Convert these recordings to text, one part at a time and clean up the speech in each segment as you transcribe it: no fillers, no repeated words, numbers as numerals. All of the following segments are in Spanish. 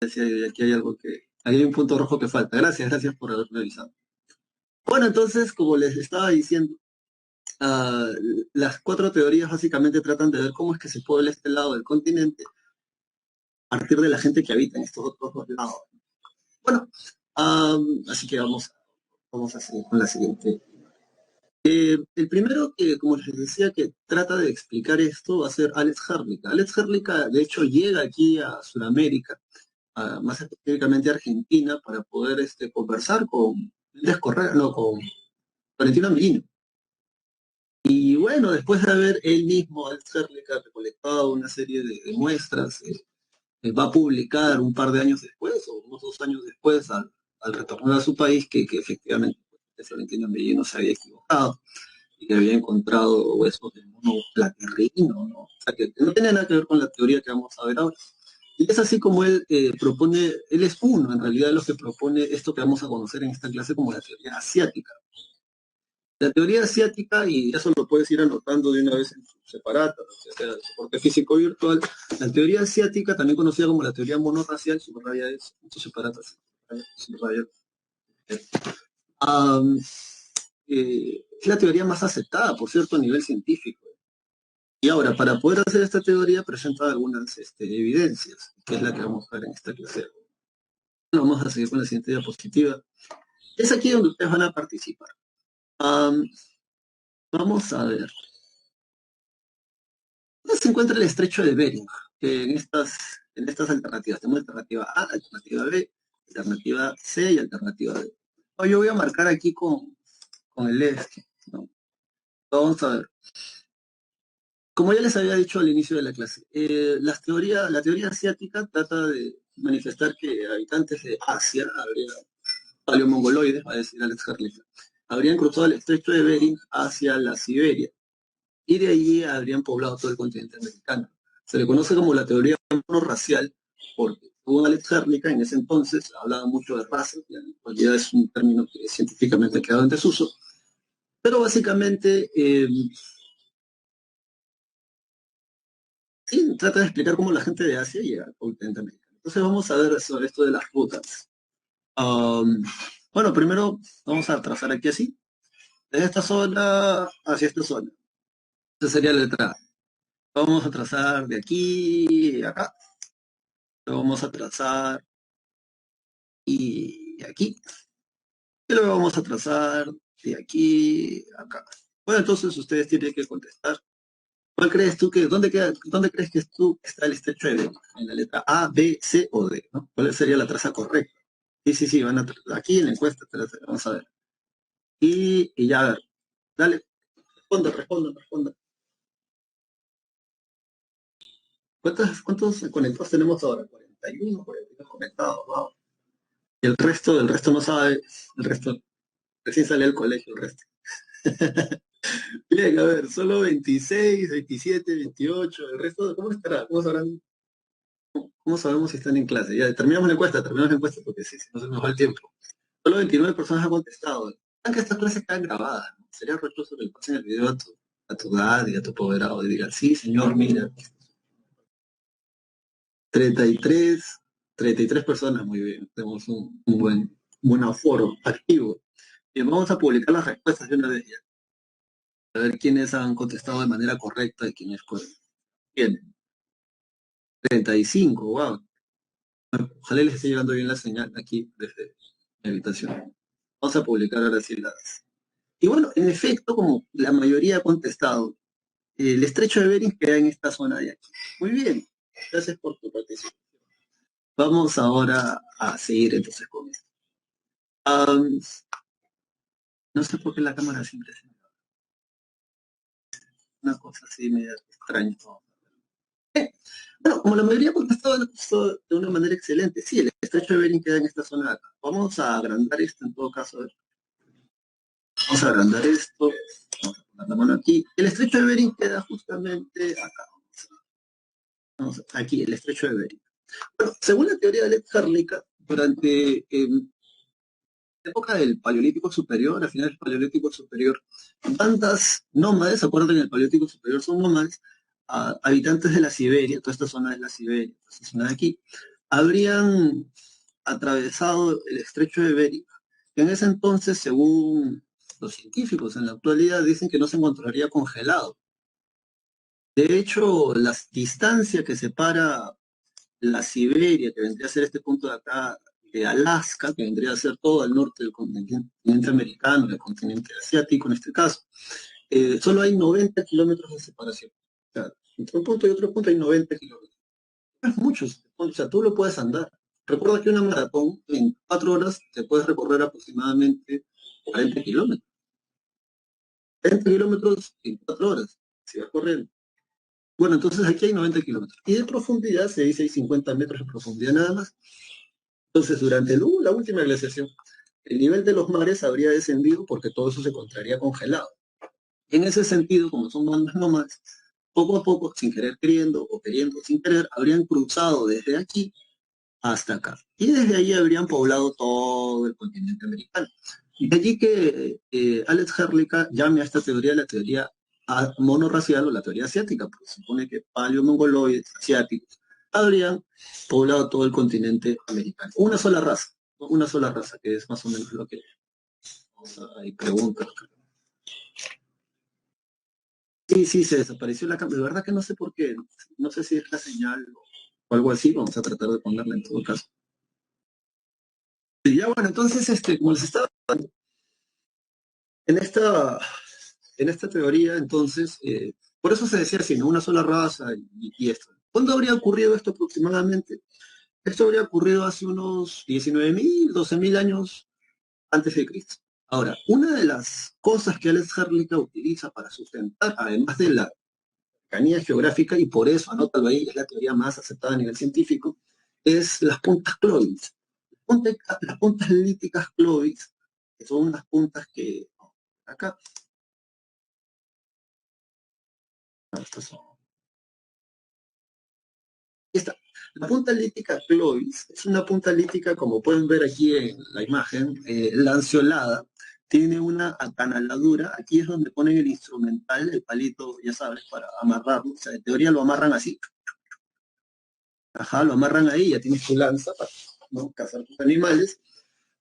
Decía yo, y aquí hay algo que, aquí hay un punto rojo que falta. Gracias por haber revisado. Bueno, entonces, como les estaba diciendo, ah, las cuatro teorías básicamente tratan de ver cómo es que se puebla este lado del continente a partir de la gente que habita en estos otros dos lados. Bueno, así que vamos a seguir con la siguiente. El primero que, como les decía, que trata de explicar esto va a ser Alex Herlica. Alex Herlica, de hecho, llega aquí a Sudamérica, más específicamente a Argentina, para poder conversar con Méndez Correa, no, con Valentino Ambillino. Y bueno, después de haber él mismo, Alex Herlica, recolectado una serie de muestras, va a publicar un par de años después, o unos 2 años después, al retornar a su país, que efectivamente Florentino Ambillino se había equivocado y que había encontrado huesos de mono platearrino, ¿no? O sea, que no tiene nada que ver con la teoría que vamos a ver ahora. Y es así como él propone, él es uno en realidad de los que propone esto que vamos a conocer en esta clase como la teoría asiática. La teoría asiática, y eso lo puedes ir anotando de una vez en su separata, o sea, el soporte físico virtual, la teoría asiática, también conocida como la teoría monorracial, subraya eso, en sus separatas, subraya. Um, es la teoría más aceptada, por cierto, a nivel científico. Y ahora, para poder hacer esta teoría, presenta algunas evidencias, que es la que vamos a ver en esta clase. Vamos a seguir con la siguiente diapositiva. Es aquí donde ustedes van a participar. Um, Vamos a ver. ¿Dónde se encuentra el estrecho de Bering? En estas alternativas. Tenemos alternativa A, alternativa B, alternativa C y alternativa D. Yo voy a marcar aquí con el este, ¿no? Vamos a ver. Como ya les había dicho al inicio de la clase, la teoría asiática trata de manifestar que habitantes de Asia, paleomongoloides, va a decir Alex Herlitz, habrían cruzado el estrecho de Bering hacia la Siberia y de allí habrían poblado todo el continente americano. Se le conoce como la teoría monorracial porque según Alex Herlitz en ese entonces hablaba mucho de razas, y en realidad es un término que científicamente ha quedado en desuso, pero básicamente sí, trata de explicar cómo la gente de Asia llega al continente americano. Entonces vamos a ver sobre esto de las rutas. Um, bueno, primero vamos a trazar aquí así, de esta zona hacia esta zona. Esa sería la letra A. Vamos a trazar de aquí a acá. Lo vamos a trazar y aquí. Y luego vamos a trazar de aquí a acá. Bueno, entonces ustedes tienen que contestar. ¿Cuál crees tú dónde crees que tú está el estrecho de Bering? ¿En la letra A, B, C o D? ¿No? ¿Cuál sería la traza correcta? Sí, aquí en la encuesta, vamos a ver. Y ya, a ver, dale, responda. ¿Cuántos conectados tenemos ahora? 41 conectados, wow. Y el resto no sabe, el resto recién sale del colegio, el resto. Bien, a ver, solo 26, 27, 28, el resto, ¿cómo estará? ¿Cómo sabrán? ¿Cómo sabemos si están en clase? Ya, terminamos la encuesta porque sí, no se nos va el tiempo. Solo 29 personas han contestado. Aunque estas clases están grabadas, ¿no? Sería rochoso que le pasen el video a tu edad y a tu apoderado y digan, sí, señor, mira, 33, 33 personas, muy bien, tenemos un buen aforo activo. Bien, vamos a publicar las respuestas de una vez ya, a ver quiénes han contestado de manera correcta y quiénes pueden. Bien, 35, wow. Ojalá les esté llegando bien la señal aquí desde mi habitación. Vamos a publicar ahora sí las. Y bueno, en efecto, como la mayoría ha contestado, el estrecho de Bering queda en esta zona de aquí. Muy bien, gracias por tu participación. Vamos ahora a seguir entonces con esto. Am, no sé por qué la cámara siempre se me va. Una cosa así media extraña. Bueno, como la mayoría ha contestado, lo ha contestado de una manera excelente. Sí, el estrecho de Bering queda en esta zona de acá. Vamos a agrandar esto en todo caso. A ver. Vamos a agrandar esto. Vamos a poner la mano aquí. El estrecho de Bering queda justamente acá. Aquí, el estrecho de Bering. Bueno, según la teoría de Alex Herlica, durante la época del Paleolítico Superior, a finales del Paleolítico Superior, bandas nómades, acuérdense que en el Paleolítico Superior son nómades, habitantes de la Siberia, toda esta zona de la Siberia, toda esta zona de aquí, habrían atravesado el estrecho de Bering, que en ese entonces, según los científicos en la actualidad, dicen que no se encontraría congelado. De hecho, la distancia que separa la Siberia, que vendría a ser este punto de acá, de Alaska, que vendría a ser todo al norte del continente americano, del continente asiático en este caso, solo hay 90 kilómetros de separación. O sea, entre un punto y otro punto hay 90 kilómetros. No es mucho, o sea, tú lo puedes andar. Recuerda que una maratón en 4 horas te puedes recorrer aproximadamente 40 kilómetros. 40 kilómetros en 4 horas, si vas corriendo. Bueno, entonces aquí hay 90 kilómetros. Y de profundidad se dice hay 50 metros de profundidad nada más. Entonces, durante la última glaciación, el nivel de los mares habría descendido porque todo eso se encontraría congelado. En ese sentido, como son bandas nómadas, poco a poco, sin querer queriendo o queriendo sin querer, habrían cruzado desde aquí hasta acá. Y desde ahí habrían poblado todo el continente americano. Y de allí que Alex Herlica llame a esta teoría la teoría monorracial o la teoría asiática, porque se supone que paleomongoloides asiáticos habrían poblado todo el continente americano. Una sola raza, ¿no? Una sola raza, que es más o menos lo que hay preguntas. Sí, sí, se desapareció la cámara. De verdad que no sé por qué. No sé si es la señal o algo así. Vamos a tratar de ponerla en todo caso. Y ya bueno, entonces, como les estaba en esta, en esta teoría, entonces, por eso se decía así, ¿no? Una sola raza y esto. ¿Cuándo habría ocurrido esto aproximadamente? Esto habría ocurrido hace unos 19.000, 12.000 años antes de Cristo. Ahora, una de las cosas que Alex Herlica utiliza para sustentar, además de la cercanía geográfica, y por eso, anótalo ahí, es la teoría más aceptada a nivel científico, es las puntas Clovis. Las puntas líticas Clovis, que son unas puntas que, acá, estas son. Esta, la punta lítica Clovis es una punta lítica, como pueden ver aquí en la imagen, lanceolada, tiene una acanaladura, aquí es donde ponen el instrumental, el palito, ya sabes, para amarrarlo, o sea, en teoría lo amarran así, ajá, lo amarran ahí, ya tienes tu lanza para, ¿no?, cazar tus animales.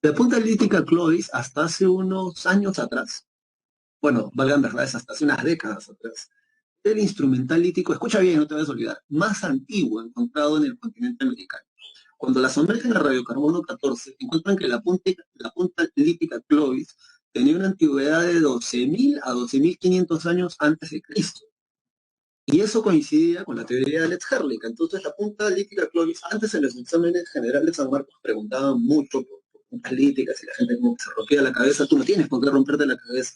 La punta lítica Clovis, hasta hace unos años atrás, bueno, valgan verdades, hasta hace unas décadas atrás, el instrumental lítico, escucha bien, no te vas a olvidar, más antiguo encontrado en el continente americano. Cuando la sumergen a radiocarbono 14, encuentran que la punta lítica Clovis tenía una antigüedad de 12.000 a 12.500 años antes de Cristo. Y eso coincidía con la teoría de Alex Herlick. Entonces, la punta lítica Clovis, antes en los exámenes generales de San Marcos preguntaban mucho por puntas líticas y la gente como que se rompía la cabeza. Tú no tienes por qué romperte la cabeza.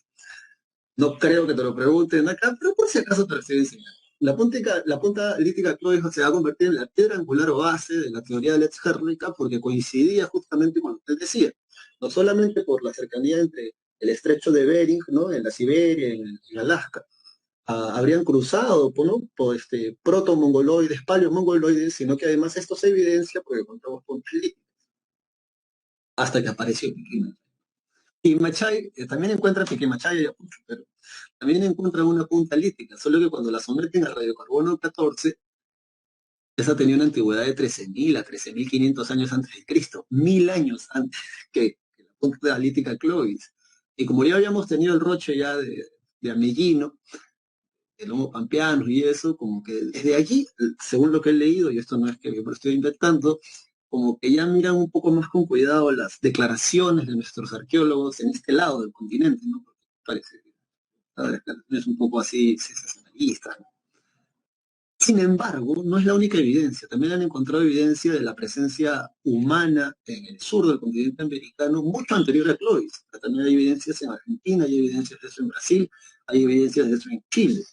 No creo que te lo pregunten acá, pero por si acaso te lo estoy enseñando. La punta lítica Clovis se va a convertir en la piedra angular o base de la teoría de Let's Herlica porque coincidía justamente con lo que usted decía. No solamente por la cercanía entre el estrecho de Bering, ¿no?, en la Siberia, en Alaska, habrían cruzado, ¿no?, por proto-mongoloides, paleo-mongoloides, sino que además esto se evidencia porque encontramos puntas líticas hasta que apareció Pekín. Y Machay también encuentra Piquimachay y Ayacucho, pero también encuentra una punta lítica, solo que cuando la someten al radiocarbono 14, esa tenía una antigüedad de 13.000 a 13.500 años antes de Cristo, 1.000 años antes que la punta lítica Clovis. Y como ya habíamos tenido el roche ya de Ameguino, el Homo pampeano y eso, como que desde allí, según lo que he leído, y esto no es que me lo estoy inventando, como que ya miran un poco más con cuidado las declaraciones de nuestros arqueólogos en este lado del continente, ¿no? Porque parece que la declaración es un poco así sensacionalista, ¿no? Sin embargo, no es la única evidencia. También han encontrado evidencia de la presencia humana en el sur del continente americano mucho anterior a Clovis. También hay evidencias en Argentina, hay evidencias de eso en Brasil, hay evidencias de eso en Chile.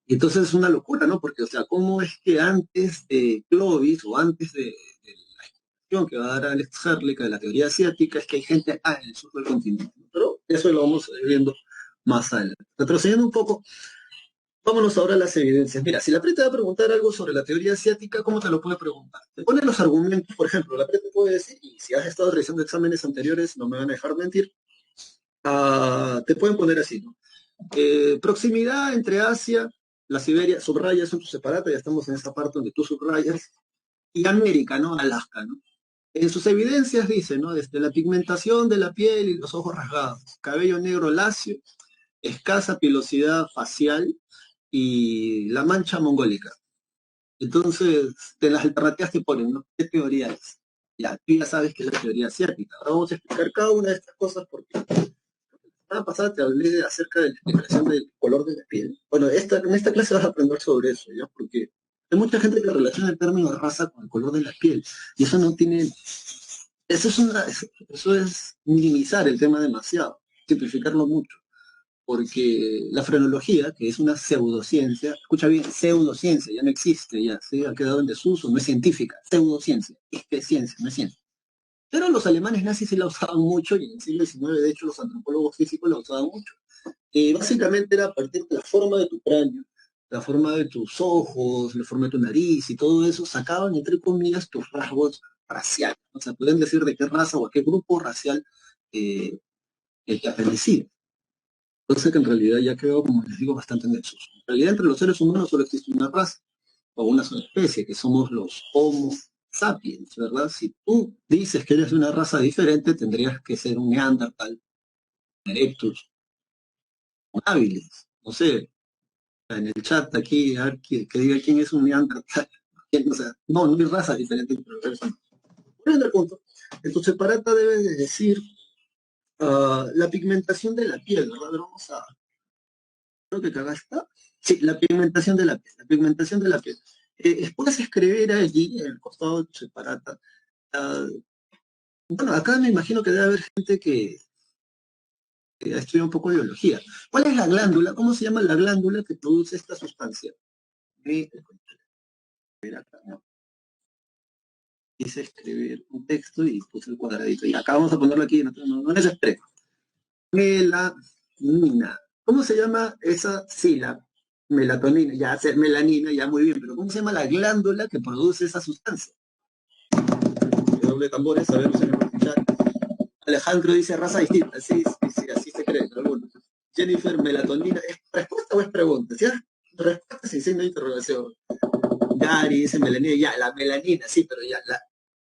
Y entonces es una locura, ¿no? Porque, o sea, ¿cómo es que antes de Clovis o antes de la explicación que va a dar Alex Herlick de la teoría asiática es que hay gente acá en el sur del continente? Pero eso lo vamos a ir viendo más adelante. Retrocediendo un poco, vámonos ahora a las evidencias. Mira, si la PRE te va a preguntar algo sobre la teoría asiática, ¿cómo te lo puede preguntar? Te pone los argumentos, por ejemplo, la PRE te puede decir, y si has estado realizando exámenes anteriores, no me van a dejar mentir, te pueden poner así, ¿no? Proximidad entre Asia, la Siberia, subrayas en tu separata, ya estamos en esa parte donde tú subrayas, y América, ¿no? Alaska, ¿no? En sus evidencias dice, ¿no? Desde la pigmentación de la piel y los ojos rasgados, cabello negro lacio, escasa pilosidad facial y la mancha mongólica. Entonces, de las alternativas que ponen, ¿no? ¿Qué teoría es? Ya, tú ya sabes que es la teoría asiática. Ahora vamos a explicar cada una de estas cosas porque la semana pasada te hablé acerca de la explicación del color de la piel. Bueno, en esta clase vas a aprender sobre eso, ¿ya? Porque hay mucha gente que relaciona el término raza con el color de la piel y eso no tiene, eso es minimizar el tema demasiado, simplificarlo mucho porque la frenología, que es una pseudociencia, escucha bien, pseudociencia, ya no existe, ya ¿sí? Ha quedado en desuso, no es científica, pseudociencia, es que es ciencia, no es ciencia. Pero los alemanes nazis sí la usaban mucho y en el siglo XIX, de hecho, los antropólogos físicos la usaban mucho. Básicamente era a partir de la forma de tu cráneo, la forma de tus ojos, la forma de tu nariz y todo eso, sacaban, entre comillas, tus rasgos raciales. O sea, pueden decir de qué raza o a qué grupo racial el que pertenecía. Cosa que en realidad ya quedó, como les digo, bastante en desuso. En realidad, entre los seres humanos solo existe una raza o una sola especie, que somos los Homo sapiens, ¿verdad? Si tú dices que eres de una raza diferente, tendrías que ser un Neandertal, un Erectus, un hábiles. No sé, en el chat aquí, a ver que diga quién es un Neandertal. O sea, no hay raza diferente entre los seres humanos. Volviendo al punto, en tu separata debes de decir la pigmentación de la piel, ¿verdad? Pero vamos a, creo que acá está. Sí, la pigmentación de la piel, la pigmentación de la piel. Puedes escribir allí, en el costado de tu separata. ah, bueno, acá me imagino que debe haber gente que ha estudiado un poco de biología. ¿Cuál es la glándula? ¿Cómo se llama la glándula que produce esta sustancia? Mira acá, ¿no? Quise escribir un texto y puse el cuadradito. Y acá vamos a ponerlo aquí, no les expreso. Melanina. ¿Cómo se llama esa? Sí, la melatonina, ya melanina, ya muy bien, pero ¿cómo se llama la glándula que produce esa sustancia? Doble tambores, a ver si me escuchar. Alejandro dice raza distinta, sí, sí, sí, así se cree, pero bueno. Jennifer, melatonina, ¿es respuesta o es pregunta? ¿Sí? Respuesta sin signo de interrogación. Gary dice melanina, ya, la melanina, sí, pero ya,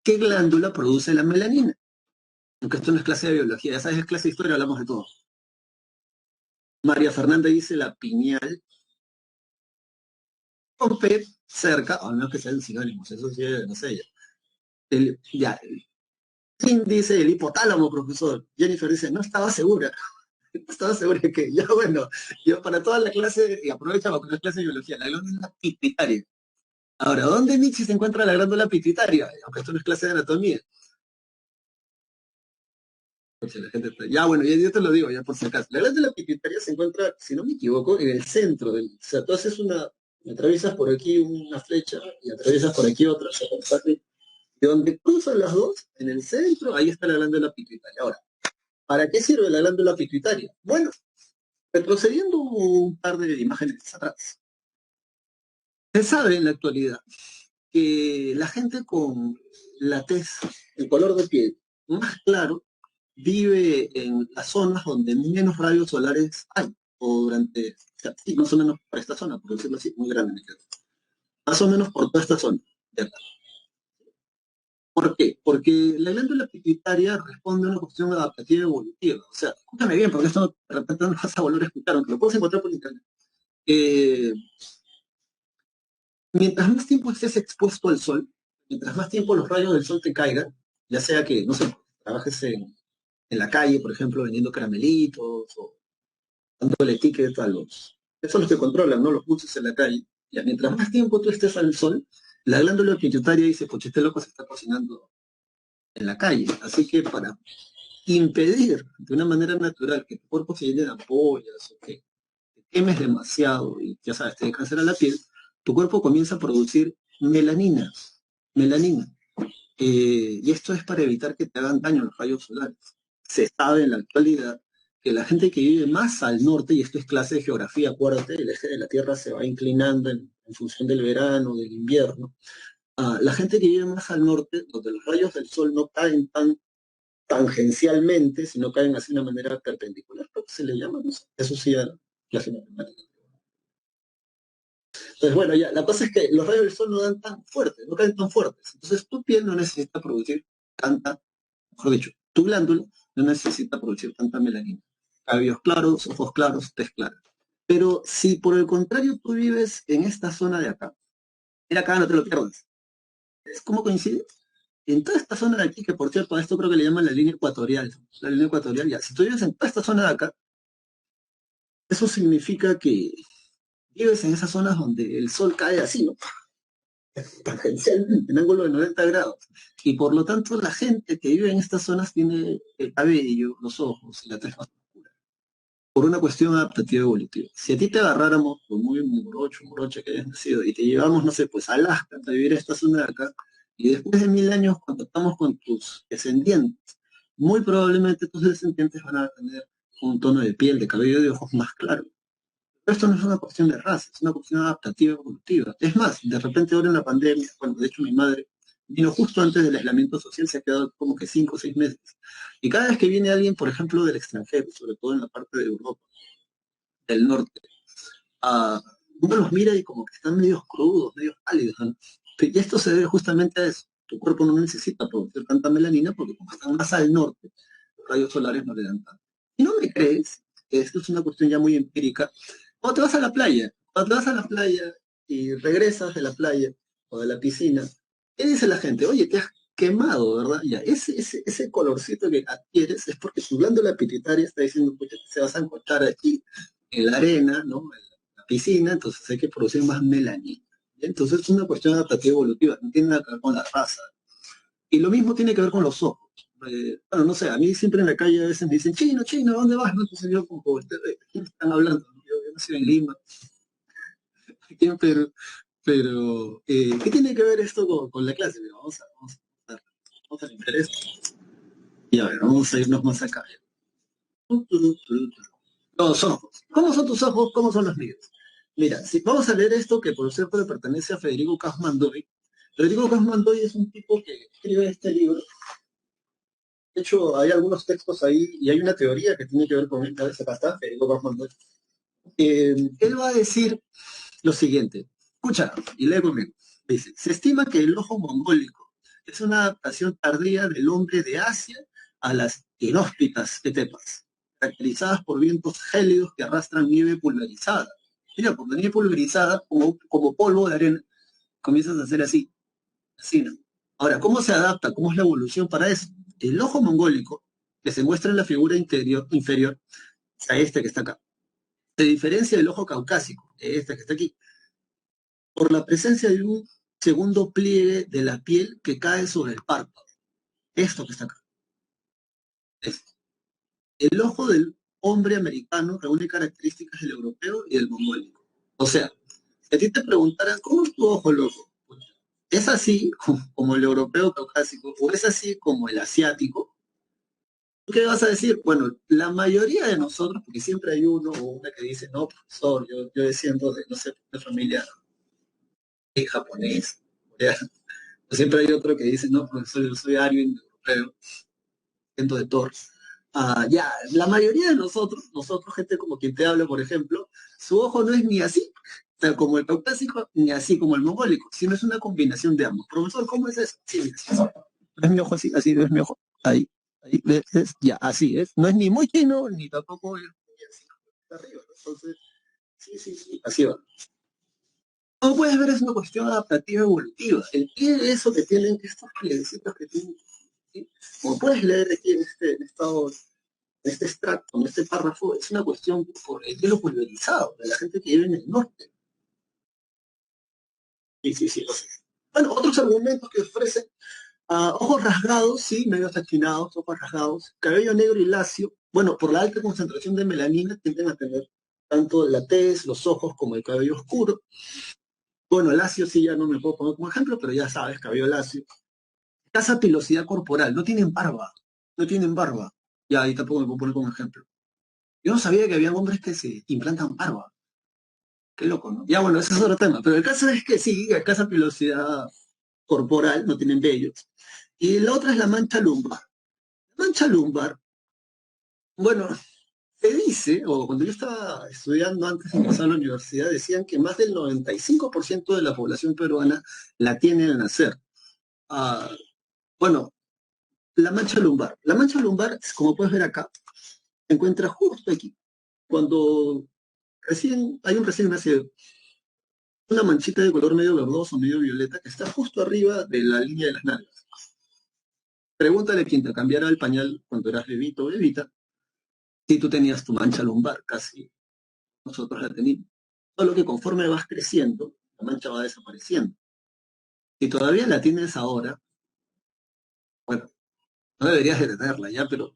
¿qué glándula produce la melanina? Aunque esto no es clase de biología, ya sabes, es clase de historia, hablamos de todo. María Fernanda dice la pineal, con P cerca, a menos que sean sinónimos, eso sí, no sé ya. Ya, Tim dice el hipotálamo, profesor. Jennifer dice, no estaba segura. No estaba segura de que, ya bueno, yo para toda la clase, y aprovecha para la clase de biología, la glándula pituitaria. Ahora, ¿dónde Nietzsche se encuentra la glándula pituitaria? Aunque esto no es clase de anatomía. Porque la gente ya bueno, yo te lo digo, ya por si acaso. La glándula pituitaria se encuentra, si no me equivoco, en el centro del. O sea, tú haces atraviesas por aquí una flecha y atraviesas por aquí otra, o sea, y donde cruzan las dos, en el centro, ahí está la glándula pituitaria. Ahora, ¿para qué sirve la glándula pituitaria? Bueno, retrocediendo un par de imágenes atrás, se sabe en la actualidad que la gente con la tez, el color de piel más claro, vive en las zonas donde menos rayos solares hay, o durante, o sea, sí, más o menos por esta zona, por decirlo así, muy grande, más o menos por toda esta zona. ¿Por qué? Porque la glándula pituitaria responde a una cuestión adaptativa evolutiva. O sea, escúchame bien, porque esto de repente no vas a volver a escuchar, aunque lo puedes encontrar por internet. Eh, Mientras más tiempo estés expuesto al sol, mientras más tiempo los rayos del sol te caigan, ya sea que, no sé, trabajes en la calle, por ejemplo, vendiendo caramelitos o dándole ticket a los. Esos son los que controlan, ¿no? Los buses en la calle. Ya, mientras más tiempo tú estés al sol, la glándula pituitaria dice, poche, este loco se está cocinando en la calle. Así que para impedir de una manera natural que tu cuerpo se llene de ampollas o que te quemes demasiado y ya sabes, te dé cáncer a la piel, tu cuerpo comienza a producir melanina. Melanina. Y esto es para evitar que te hagan daño los rayos solares. Se sabe en la actualidad que la gente que vive más al norte, y esto es clase de geografía, acuérdate, el eje de la Tierra se va inclinando en función del verano, del invierno. La gente que vive más al norte, donde los rayos del sol no caen tan tangencialmente, si no caen así de una manera perpendicular, creo que se le llama, no sé. Eso sí, ya clase matemática. Entonces, bueno, ya, la cosa es que los rayos del sol no dan tan fuertes, no caen tan fuertes. Entonces, tu piel no necesita producir tanta, mejor dicho, tu glándula no necesita producir tanta melanina. Cabellos claros, ojos claros, tez clara. Pero si por el contrario tú vives en esta zona de acá, mira acá, no te lo pierdas. ¿Es cómo coincide? En toda esta zona de aquí, que por cierto, a esto creo que le llaman la línea ecuatorial. La línea ecuatorial, ya. Si tú vives en toda esta zona de acá, eso significa que vives en esas zonas donde el sol cae así, ¿no? Tangencialmente, en ángulo de 90 grados. Y por lo tanto, la gente que vive en estas zonas tiene el cabello, los ojos y la tez más oscura. Por una cuestión adaptativa evolutiva. Si a ti te agarráramos, por muy morocho, morocha que hayas nacido, y te llevamos, no sé, pues a Alaska, a vivir a esta zona de acá, y después de 1000 años, cuando estamos con tus descendientes, muy probablemente tus descendientes van a tener un tono de piel, de cabello y de ojos más claro. Pero esto no es una cuestión de raza, es una cuestión adaptativa evolutiva. Es más, de repente ahora en la pandemia, bueno, de hecho mi madre vino justo antes del aislamiento social, se ha quedado como que 5 o 6 meses. Y cada vez que viene alguien, por ejemplo, del extranjero, sobre todo en la parte de Europa, del norte, uno los mira y como que están medio crudos, medio pálidos, ¿no? Y esto se debe justamente a eso. Tu cuerpo no necesita producir tanta melanina porque como están más al norte, los rayos solares no le dan tanto. Y no me crees, esto es una cuestión ya muy empírica. Cuando te vas a la playa, cuando te vas a la playa y regresas de la playa o de la piscina, ¿qué dice la gente? Oye, te has quemado, ¿verdad? Ya, ese colorcito que adquieres es porque tu glándula pituitaria está diciendo, pues se vas a encontrar aquí en la arena, ¿no? La piscina, entonces hay que producir más melanina. Entonces es una cuestión adaptativa evolutiva, no tiene nada que ver con la raza. Y lo mismo tiene que ver con los ojos. Bueno, no sé, a mí siempre en la calle a veces me dicen, chino, chino, ¿dónde vas? No, entonces yo como, ¿de quién están hablando? Yo nací en Lima, aquí en Perú, pero ¿qué tiene que ver esto con la clase? Mira, vamos a limpiar esto. Y a ver, vamos a irnos más acá. Los ojos. ¿Cómo son tus ojos? ¿Cómo son los míos? Mira, si vamos a leer esto que por cierto le pertenece a Federico Kaufmann Doy. Federico Kaufmann Doy es un tipo que escribe este libro. De hecho, hay algunos textos ahí y hay una teoría que tiene que ver con esta vez. Acá está, Federico Kaufmann Doy. Él va a decir lo siguiente. Escucha y lee conmigo. Dice, se estima que el ojo mongólico es una adaptación tardía del hombre de Asia a las inhóspitas estepas, caracterizadas por vientos gélidos que arrastran nieve pulverizada. Mira, por la nieve pulverizada, como polvo de arena, comienzas a hacer así, así, ¿no? Ahora, ¿cómo se adapta? ¿Cómo es la evolución para eso? El ojo mongólico, que se muestra en la figura inferior, a este que está acá, se diferencia del ojo caucásico, este que está aquí, por la presencia de un segundo pliegue de la piel que cae sobre el párpado. Esto que está acá. Esto. El ojo del hombre americano reúne características del europeo y del mongólico. O sea, si a ti te preguntaran, ¿cómo es tu ojo, loco? ¿Es así como el europeo caucásico o es así como el asiático? ¿Qué vas a decir? Bueno, la mayoría de nosotros, porque siempre hay uno o una que dice, no, profesor, yo desciendo de, no sé, de familia japonés, coreana. Siempre hay otro que dice, no, profesor, yo soy ario indoeuropeo, siento de Thor. Ya, la mayoría de nosotros, gente como quien te habla, por ejemplo, su ojo no es ni así, o sea, como el caucásico, ni así como el mongólico, sino es una combinación de ambos. Profesor, ¿cómo es eso? Sí, mira, sí, sí. Es mi ojo así, así, es mi ojo. Ahí, ahí, ¿ves? Ya, así es. No es ni muy chino, ni tampoco es muy así como está arriba, ¿no? Entonces, sí, sí, sí, así va. Como puedes ver, es una cuestión adaptativa evolutiva. El pie de eso que tienen, estos plieguecitos que tienen, ¿sí? Como puedes leer aquí en este extracto, en este párrafo, es una cuestión por el hielo pulverizado de la gente que vive en el norte. Sí, sí, sí, lo sé. Bueno, otros argumentos que ofrecen, ojos rasgados, sí, medio achinados, ojos rasgados, cabello negro y lacio, bueno, por la alta concentración de melanina tienden a tener tanto la tez, los ojos como el cabello oscuro. Bueno, lacio sí ya no me puedo poner como ejemplo, pero ya sabes, cabello lacio. Escasa pilosidad corporal, no tienen barba, no tienen barba. Ya, ahí tampoco me puedo poner como ejemplo. Yo no sabía que había hombres que se implantan barba. Qué loco, ¿no? Ya, bueno, ese es otro tema. Pero el caso es que sí, escasa pilosidad corporal, no tienen vellos. Y la otra es la mancha lumbar. La mancha lumbar, bueno, Se dice, o cuando yo estaba estudiando antes de empezar la universidad, decían que más del 95% de la población peruana la tiene al nacer. Ah, bueno, la mancha lumbar. La mancha lumbar, como puedes ver acá, se encuentra justo aquí. Cuando hay un recién nacido, una manchita de color medio verdoso, medio violeta, que está justo arriba de la línea de las nalgas. Pregúntale a quien te cambiara el pañal cuando eras bebito o bebita, si tú tenías tu mancha lumbar, casi nosotros la teníamos. Solo que conforme vas creciendo, la mancha va desapareciendo. Si todavía la tienes ahora, bueno, no deberías de tenerla ya, pero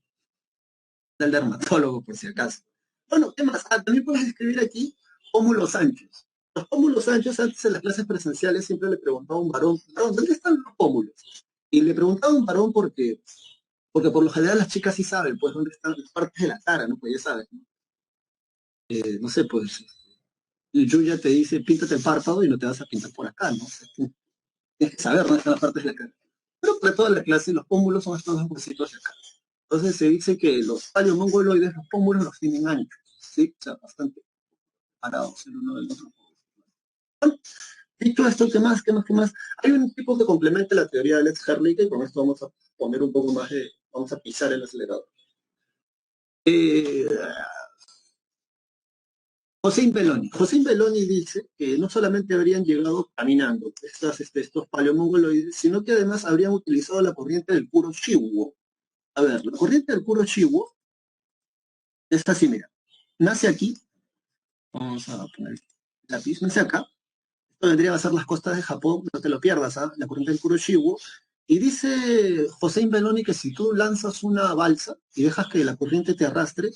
da el dermatólogo por si acaso. Bueno, ¿qué más? También puedes escribir aquí pómulos anchos. Los pómulos anchos, antes en las clases presenciales siempre le preguntaba a un varón, varón, ¿dónde están los pómulos? Y le preguntaba a un varón porque por lo general las chicas sí saben, pues, dónde están las partes de la cara, ¿no? Pues ya sabes, ¿no? No sé, pues, Yuya te dice, píntate el párpado y no te vas a pintar por acá, ¿no? O sea, tienes que saber dónde están las partes de la cara. Pero para toda la clase, los pómulos son estos dos huesitos de acá. Entonces se dice que los paleomongoloides, los pómulos los tienen anchos, ¿sí? O sea, bastante parados el uno del otro. Bueno, dicho esto, ¿qué más? ¿Qué más? ¿Qué más? Hay un tipo que complementa la teoría de Lex Herrlich y con esto vamos a poner un poco más de, vamos a pisar el acelerador. Eh, José Belloni dice que no solamente habrían llegado caminando estos paleomongoloides, sino que además habrían utilizado la corriente del Kuroshio. A ver, la corriente del Kuroshio es así, mira. Nace aquí, vamos a poner el lápiz, nace acá. Esto vendría a ser las costas de Japón, no te lo pierdas, ¿ah? La corriente del Kuroshio. Y dice José Belloni que si tú lanzas una balsa y dejas que la corriente te arrastre,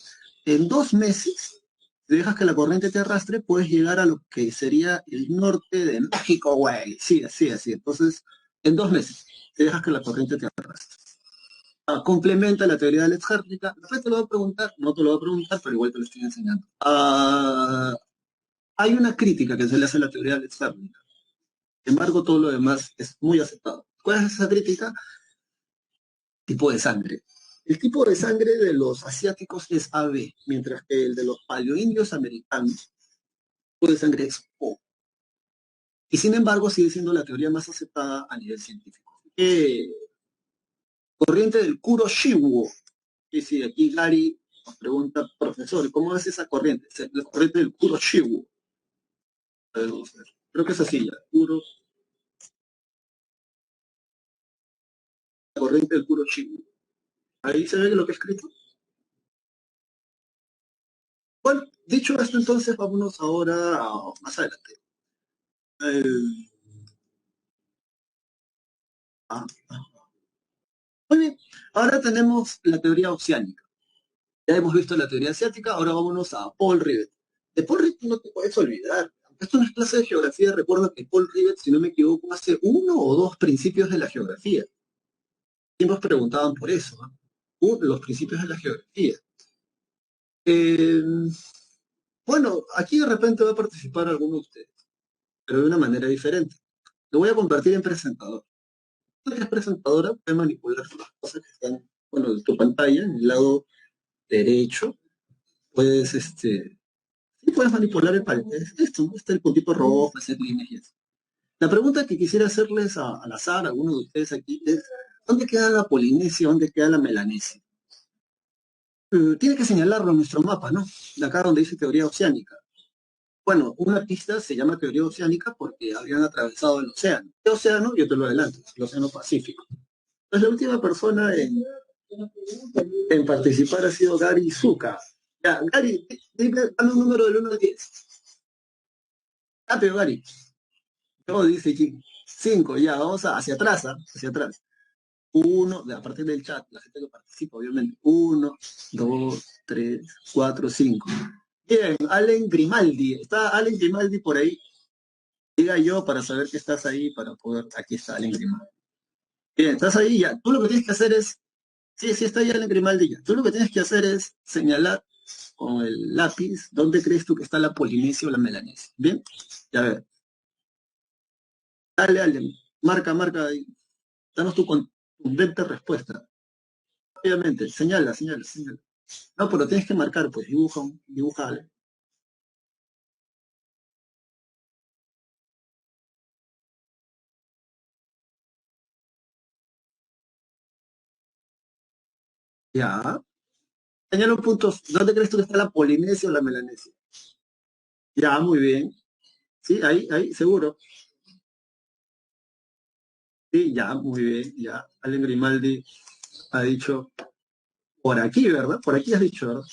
en 2 meses, si dejas que la corriente te arrastre, puedes llegar a lo que sería el norte de México, güey. Sí, así, así. Entonces, en 2 meses, si dejas que la corriente te arrastre. Complementa la teoría de la exértica. Después te lo voy a preguntar, no te lo voy a preguntar, pero igual te lo estoy enseñando. Hay una crítica que se le hace a la teoría de la exértica. Sin embargo, todo lo demás es muy aceptado. ¿Cuál es esa crítica? Tipo de sangre. El tipo de sangre de los asiáticos es AB, mientras que el de los paleoindios americanos, el tipo de sangre es O. Y sin embargo, sigue siendo la teoría más aceptada a nivel científico. Corriente del Kuroshio. Y si aquí Gary nos pregunta, profesor, ¿cómo es esa corriente? La corriente del Kuroshio. A ver, vamos a ver. Creo que es así ya. La corriente del Kuroshio. Ahí se ve lo que he escrito. Bueno, dicho esto, entonces vámonos ahora más adelante. Eh, ah, Muy bien, ahora tenemos la teoría oceánica. Ya hemos visto la teoría asiática, ahora vámonos a Paul Rivet. De Paul Rivet no te puedes olvidar. Esto no es clase de geografía, recuerda que Paul Rivet, si no me equivoco, hace 1 o 2 principios de la geografía. Y nos preguntaban por eso, ¿no? Los principios de la geografía. Eh, bueno, aquí de repente va a participar alguno de ustedes, pero de una manera diferente. Lo voy a convertir en presentador. La que es presentadora puede manipular las cosas que están, bueno, en tu pantalla, en el lado derecho. Puedes, sí puedes manipular el panel. Esto, ¿no? Está el puntito rojo, hacer líneas y eso. La pregunta que quisiera hacerles al azar, a alguno de ustedes aquí, es, ¿dónde queda la Polinesia? ¿Dónde queda la Melanesia? Tiene que señalarlo en nuestro mapa, ¿no? De acá donde dice teoría oceánica. Bueno, una pista se llama teoría oceánica porque habían atravesado el océano. ¿Qué océano? Yo te lo adelanto, el océano Pacífico. Entonces la última persona en participar ha sido Gary Zuka. Ya, Gary, dame un número del 1 al 10. Rápido, Gary. No, dice aquí. 5, ya, vamos hacia atrás, ¿ah? Hacia atrás. Uno, a partir del chat, la gente que participa, obviamente. 1, 2, 3, 4, 5. Bien, Allen Grimaldi. ¿Está Allen Grimaldi por ahí? Diga yo para saber que estás ahí, para poder. Aquí está Allen Grimaldi. Bien, estás ahí ya. Tú lo que tienes que hacer es. Sí, sí, está ahí Allen Grimaldi ya. Tú lo que tienes que hacer es señalar con el lápiz dónde crees tú que está la Polinesia o la Melanesia. Bien, ya ver. Dale, Allen. Marca, marca ahí. Danos tu contundente respuesta. Obviamente, señala, señala, señala. No, pero tienes que marcar, pues dibújale. Ya. Señala puntos. ¿Dónde crees tú que está la Polinesia o la Melanesia? Ya, muy bien. Sí, ahí, seguro. Sí, ya, muy bien. Ya. Allen Grimaldi ha dicho por aquí, ¿verdad? Por aquí has dicho, ¿verdad?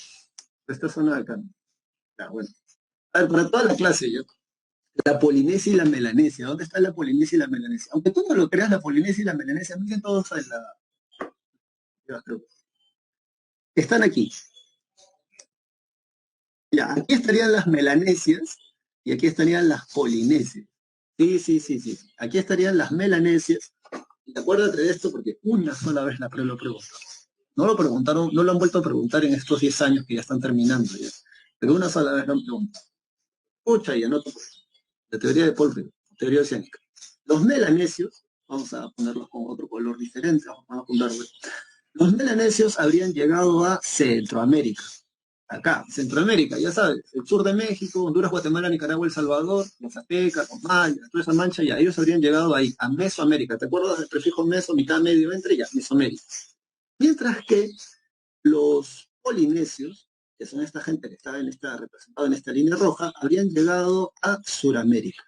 Esta zona de acá. Ya, bueno. A ver, para toda la clase, yo. La Polinesia y la Melanesia. ¿Dónde está la Polinesia y la Melanesia? Aunque tú no lo creas, la Polinesia y la Melanesia, miren todos en la. Ya, creo. Están aquí. Ya, aquí estarían las melanesias y aquí estarían las polinesias. Sí, sí, sí, sí. Aquí estarían las melanesias. Y acuérdate de esto porque una sola vez lo preguntó. No lo preguntaron, no lo han vuelto a preguntar en estos 10 años que ya están terminando ya. Pero una sola vez lo han preguntado. Escucha y anota pues. La teoría de Paul Rivet, teoría oceánica. Los melanesios, vamos a ponerlos con otro color diferente, vamos a poner verde. Los melanesios habrían llegado a Centroamérica. Acá, Centroamérica, ya sabes, el sur de México, Honduras, Guatemala, Nicaragua, El Salvador, los aztecas, los mayas, toda esa mancha, ya ellos habrían llegado ahí, a Mesoamérica. ¿Te acuerdas del prefijo meso, mitad, medio, entre? Ya, Mesoamérica. Mientras que los polinesios, que son esta gente que está representada en esta línea roja, habrían llegado a Suramérica.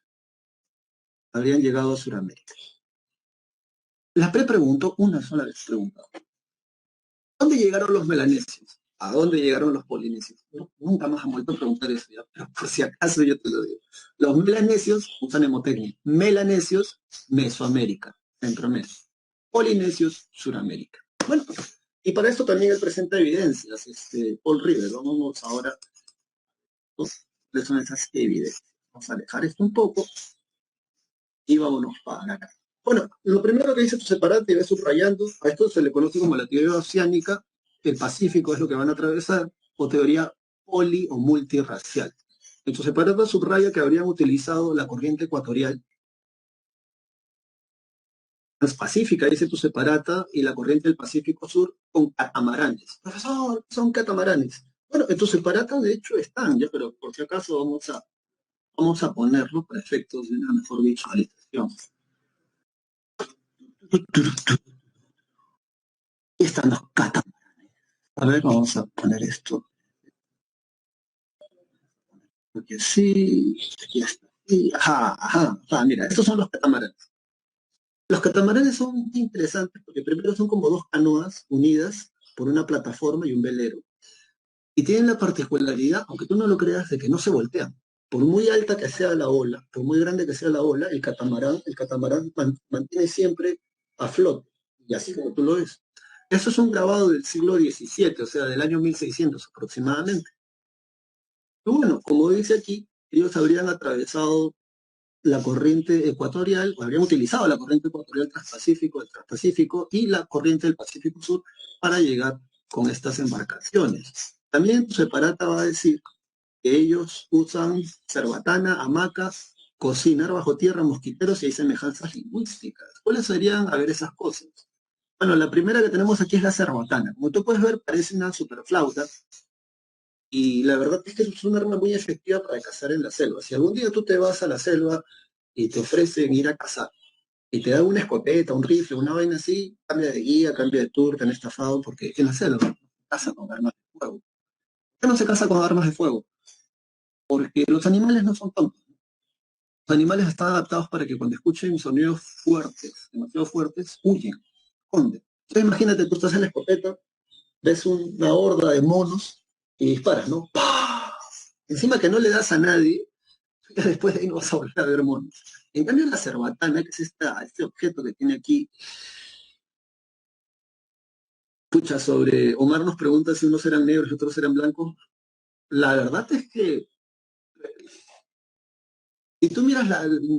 Habrían llegado a Suramérica. La preguntó una sola vez, preguntado. ¿Dónde llegaron los melanesios? ¿A dónde llegaron los polinesios? No, nunca más han vuelto a preguntar eso, ya, pero por si acaso yo te lo digo. Los melanesios usan hemotecnia. Melanesios, Mesoamérica, Centroamérica. Polinesios, Suramérica. Bueno, y para esto también él presenta evidencias, Paul River. Vamos ahora, ¿cuáles son esas evidencias? Vamos a alejar esto un poco y vámonos para acá. Bueno, lo primero que dice tu separate y ves subrayando, a esto se le conoce como la teoría oceánica, el Pacífico es lo que van a atravesar, o teoría poli o multirracial. En tu separate subraya que habrían utilizado la corriente ecuatorial transpacífica, dice tu separata, y la corriente del Pacífico Sur con catamaranes. Profesor, son catamaranes. Bueno, en tu separata de hecho están, ya, pero por si acaso vamos a ponerlo para efectos de una mejor visualización. Y están los catamaranes. A ver, vamos a poner esto. Porque sí, aquí está. Sí, ajá, ajá, ajá, mira, estos son los catamaranes. Los catamaranes son interesantes porque primero son como dos canoas unidas por una plataforma y un velero. Y tienen la particularidad, aunque tú no lo creas, de que no se voltean. Por muy alta que sea la ola, por muy grande que sea la ola, el catamarán mantiene siempre a flote. Y así como tú lo ves. Eso es un grabado del siglo XVII, o sea, del año 1600 aproximadamente. Y bueno, como dice aquí, ellos habrían atravesado la corriente ecuatorial, o habrían utilizado la corriente ecuatorial transpacífico, el transpacífico y la corriente del Pacífico Sur para llegar con estas embarcaciones. También Separata va a decir que ellos usan cerbatana, hamacas, cocinar bajo tierra, mosquiteros y hay semejanzas lingüísticas. ¿Cuáles serían, a ver, esas cosas? Bueno, la primera que tenemos aquí es la cerbatana. Como tú puedes ver, parece una superflauta, y la verdad es que es un arma muy efectiva para cazar en la selva. Si algún día tú te vas a la selva y te ofrecen ir a cazar, y te dan una escopeta, un rifle, una vaina así, cambia de guía, cambia de tour, te han estafado, porque en la selva no se caza con armas de fuego. ¿Por qué no se caza con armas de fuego? Porque los animales no son tontos. Los animales están adaptados para que cuando escuchen sonidos fuertes, demasiado fuertes, huyen, esconden. Entonces imagínate, tú estás en la escopeta, ves una horda de monos y disparas, ¿no? ¡Pah! Encima que no le das a nadie, ya después de ahí no vas a volver a ver monos. En cambio, la cerbatana, que es este objeto que tiene aquí, pucha, sobre Omar nos pregunta si unos eran negros y otros eran blancos. La verdad es que si tú miras,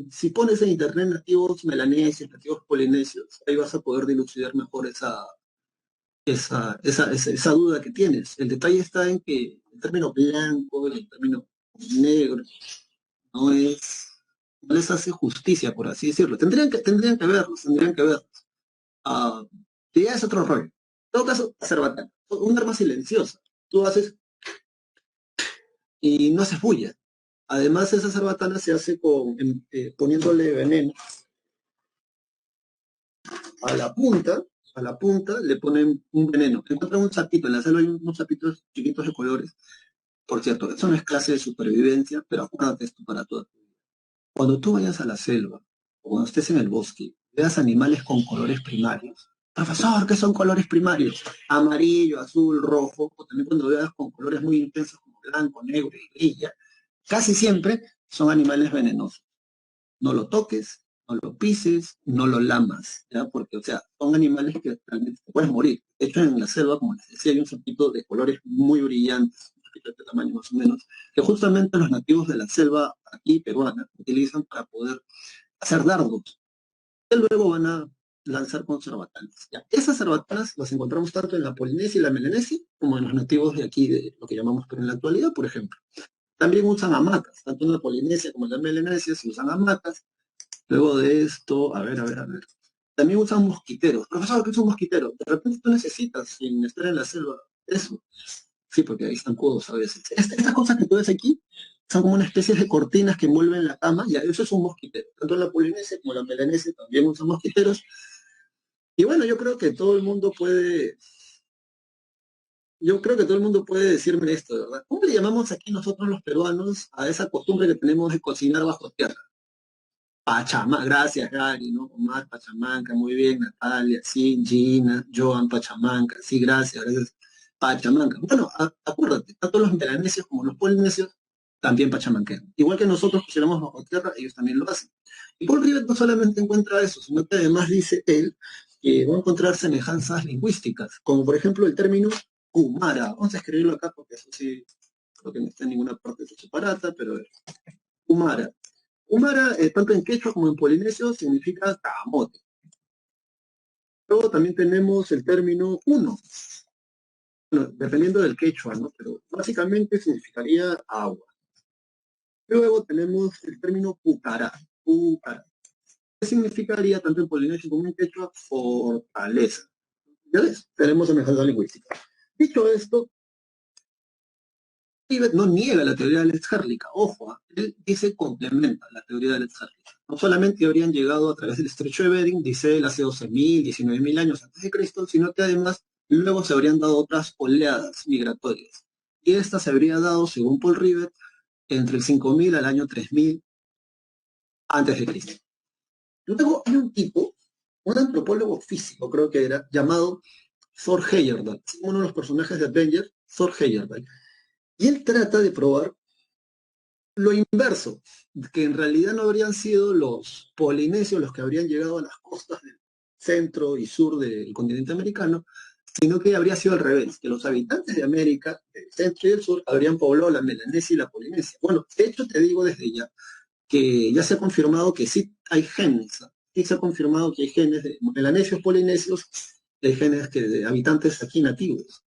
si pones en internet nativos melanesios, nativos polinesios, ahí vas a poder dilucidar mejor esa duda que tienes. El detalle está en que el término blanco y el término negro no es, no les hace justicia, por así decirlo. Tendrían que verlos, tendrían que verlos. Ah, y ya es otro rollo. En todo caso, cerbatana, un arma silenciosa. tú haces y no haces bulla. Además, esa cerbatana se hace poniéndole veneno a la punta le ponen un veneno. Encuentran un sapito, en la selva hay unos sapitos chiquitos de colores. Por cierto, eso no es clase de supervivencia, pero acuérdate esto para toda tu vida. Cuando tú vayas a la selva, o cuando estés en el bosque, veas animales con colores primarios. Profesor, ¿qué son colores primarios? Amarillo, azul, rojo, o también cuando veas con colores muy intensos como blanco, negro y grilla, casi siempre son animales venenosos. No lo toques, no lo pises, no lo lamas, ¿ya? Porque, o sea, son animales que realmente te puedes morir. De hecho, en la selva, como les decía, hay un sapito de colores muy brillantes, un sapito de este tamaño más o menos, que justamente los nativos de la selva aquí peruana utilizan para poder hacer dardos, que luego van a lanzar con cerbatanas. ¿Ya? Esas cerbatanas las encontramos tanto en la Polinesia y la Melanesia, como en los nativos de aquí, de lo que llamamos Perú en la actualidad, por ejemplo. También usan hamacas, tanto en la Polinesia como en la Melanesia se usan hamacas. Luego de esto, a ver. También usan mosquiteros. Profesor, ¿qué es un mosquitero? De repente tú necesitas, sin estar en la selva, eso. Sí, porque ahí están codos a veces. Estas cosas que tú ves aquí son como una especie de cortinas que envuelven la cama, y eso es un mosquitero. Tanto en la Polinesia como en la Melanesia también usan mosquiteros. Y bueno, yo creo que todo el mundo puede decirme esto, ¿verdad? ¿Cómo le llamamos aquí nosotros los peruanos a esa costumbre que tenemos de cocinar bajo tierra? Pachamama, gracias Gary, ¿no? Omar Pachamanca, muy bien, Natalia, sí, Gina, Joan Pachamanca, sí, gracias. Pachamanca. Bueno, acuérdate, tanto los melanesios como los polinesios también pachamanquean. Igual que nosotros pusiéramos bajo tierra, ellos también lo hacen. Y Paul Rivet no solamente encuentra eso, sino que además dice él que va a encontrar semejanzas lingüísticas, como por ejemplo el término Kumara. Vamos a escribirlo acá porque eso sí, creo que no está en ninguna parte de su separata, pero a ver, Kumara. Kumara, tanto en quechua como en polinesio, significa camote. Luego también tenemos el término uno, bueno, dependiendo del quechua, ¿no? Pero básicamente significaría agua. Luego tenemos el término pucará, que significaría tanto en polinesio como en quechua fortaleza. ¿Ya ves? Tenemos semejanza lingüística. Dicho esto, Tibet no niega la teoría de Alex-Harlica, ojo, él dice complementa la teoría de Alex-Harlica. No solamente habrían llegado a través del estrecho de Bering, dice él, hace 12.000, 19.000 años antes de Cristo, sino que además luego se habrían dado otras oleadas migratorias. Y esta se habría dado, según Paul Rivet, entre el 5.000 al año 3.000 antes de Cristo. Luego hay un tipo, un antropólogo físico, creo que era, llamado Thor Heyerdahl, uno de los personajes de Avengers, Thor Heyerdahl. Y él trata de probar lo inverso, que en realidad no habrían sido los polinesios los que habrían llegado a las costas del centro y sur del continente americano, sino que habría sido al revés, que los habitantes de América, del centro y del sur, habrían poblado la Melanesia y la Polinesia. Bueno, de hecho te digo desde ya que ya se ha confirmado que sí hay genes, sí se ha confirmado que hay genes de melanesios, polinesios, hay genes de habitantes aquí nativos.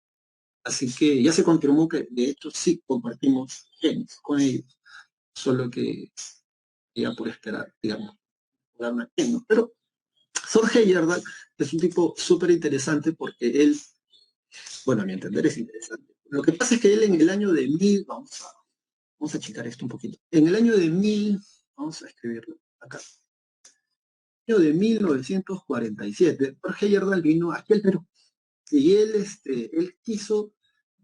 Así que ya se confirmó que de hecho sí compartimos genes con ellos, solo que ya por esperar, digamos, por darme tiempo. Pero Jorge Heyerdahl es un tipo súper interesante porque él, bueno, a mi entender es interesante. Lo que pasa es que él en el año de vamos a checar esto un poquito. En el año de vamos a escribirlo acá. En el año de 1947, Jorge Heyerdahl vino aquí al Perú y él quiso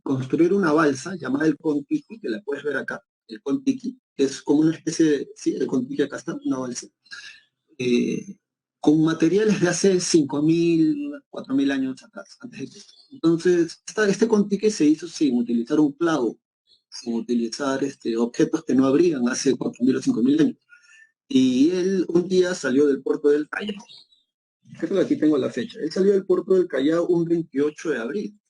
construir una balsa llamada el Contiki, que la puedes ver acá, el Contiki, que es como una especie de, sí, el Contiki acá está, una balsa, eh, con materiales de hace 5.000, 4.000 años atrás, antes de Cristo. Entonces, este Contiki se hizo sin utilizar un clavo, sin utilizar objetos que no habrían hace 4.000 o 5.000 años. Y él un día salió del puerto del Callao. Creo que aquí tengo la fecha. Él salió del puerto del Callao un 28 de abril.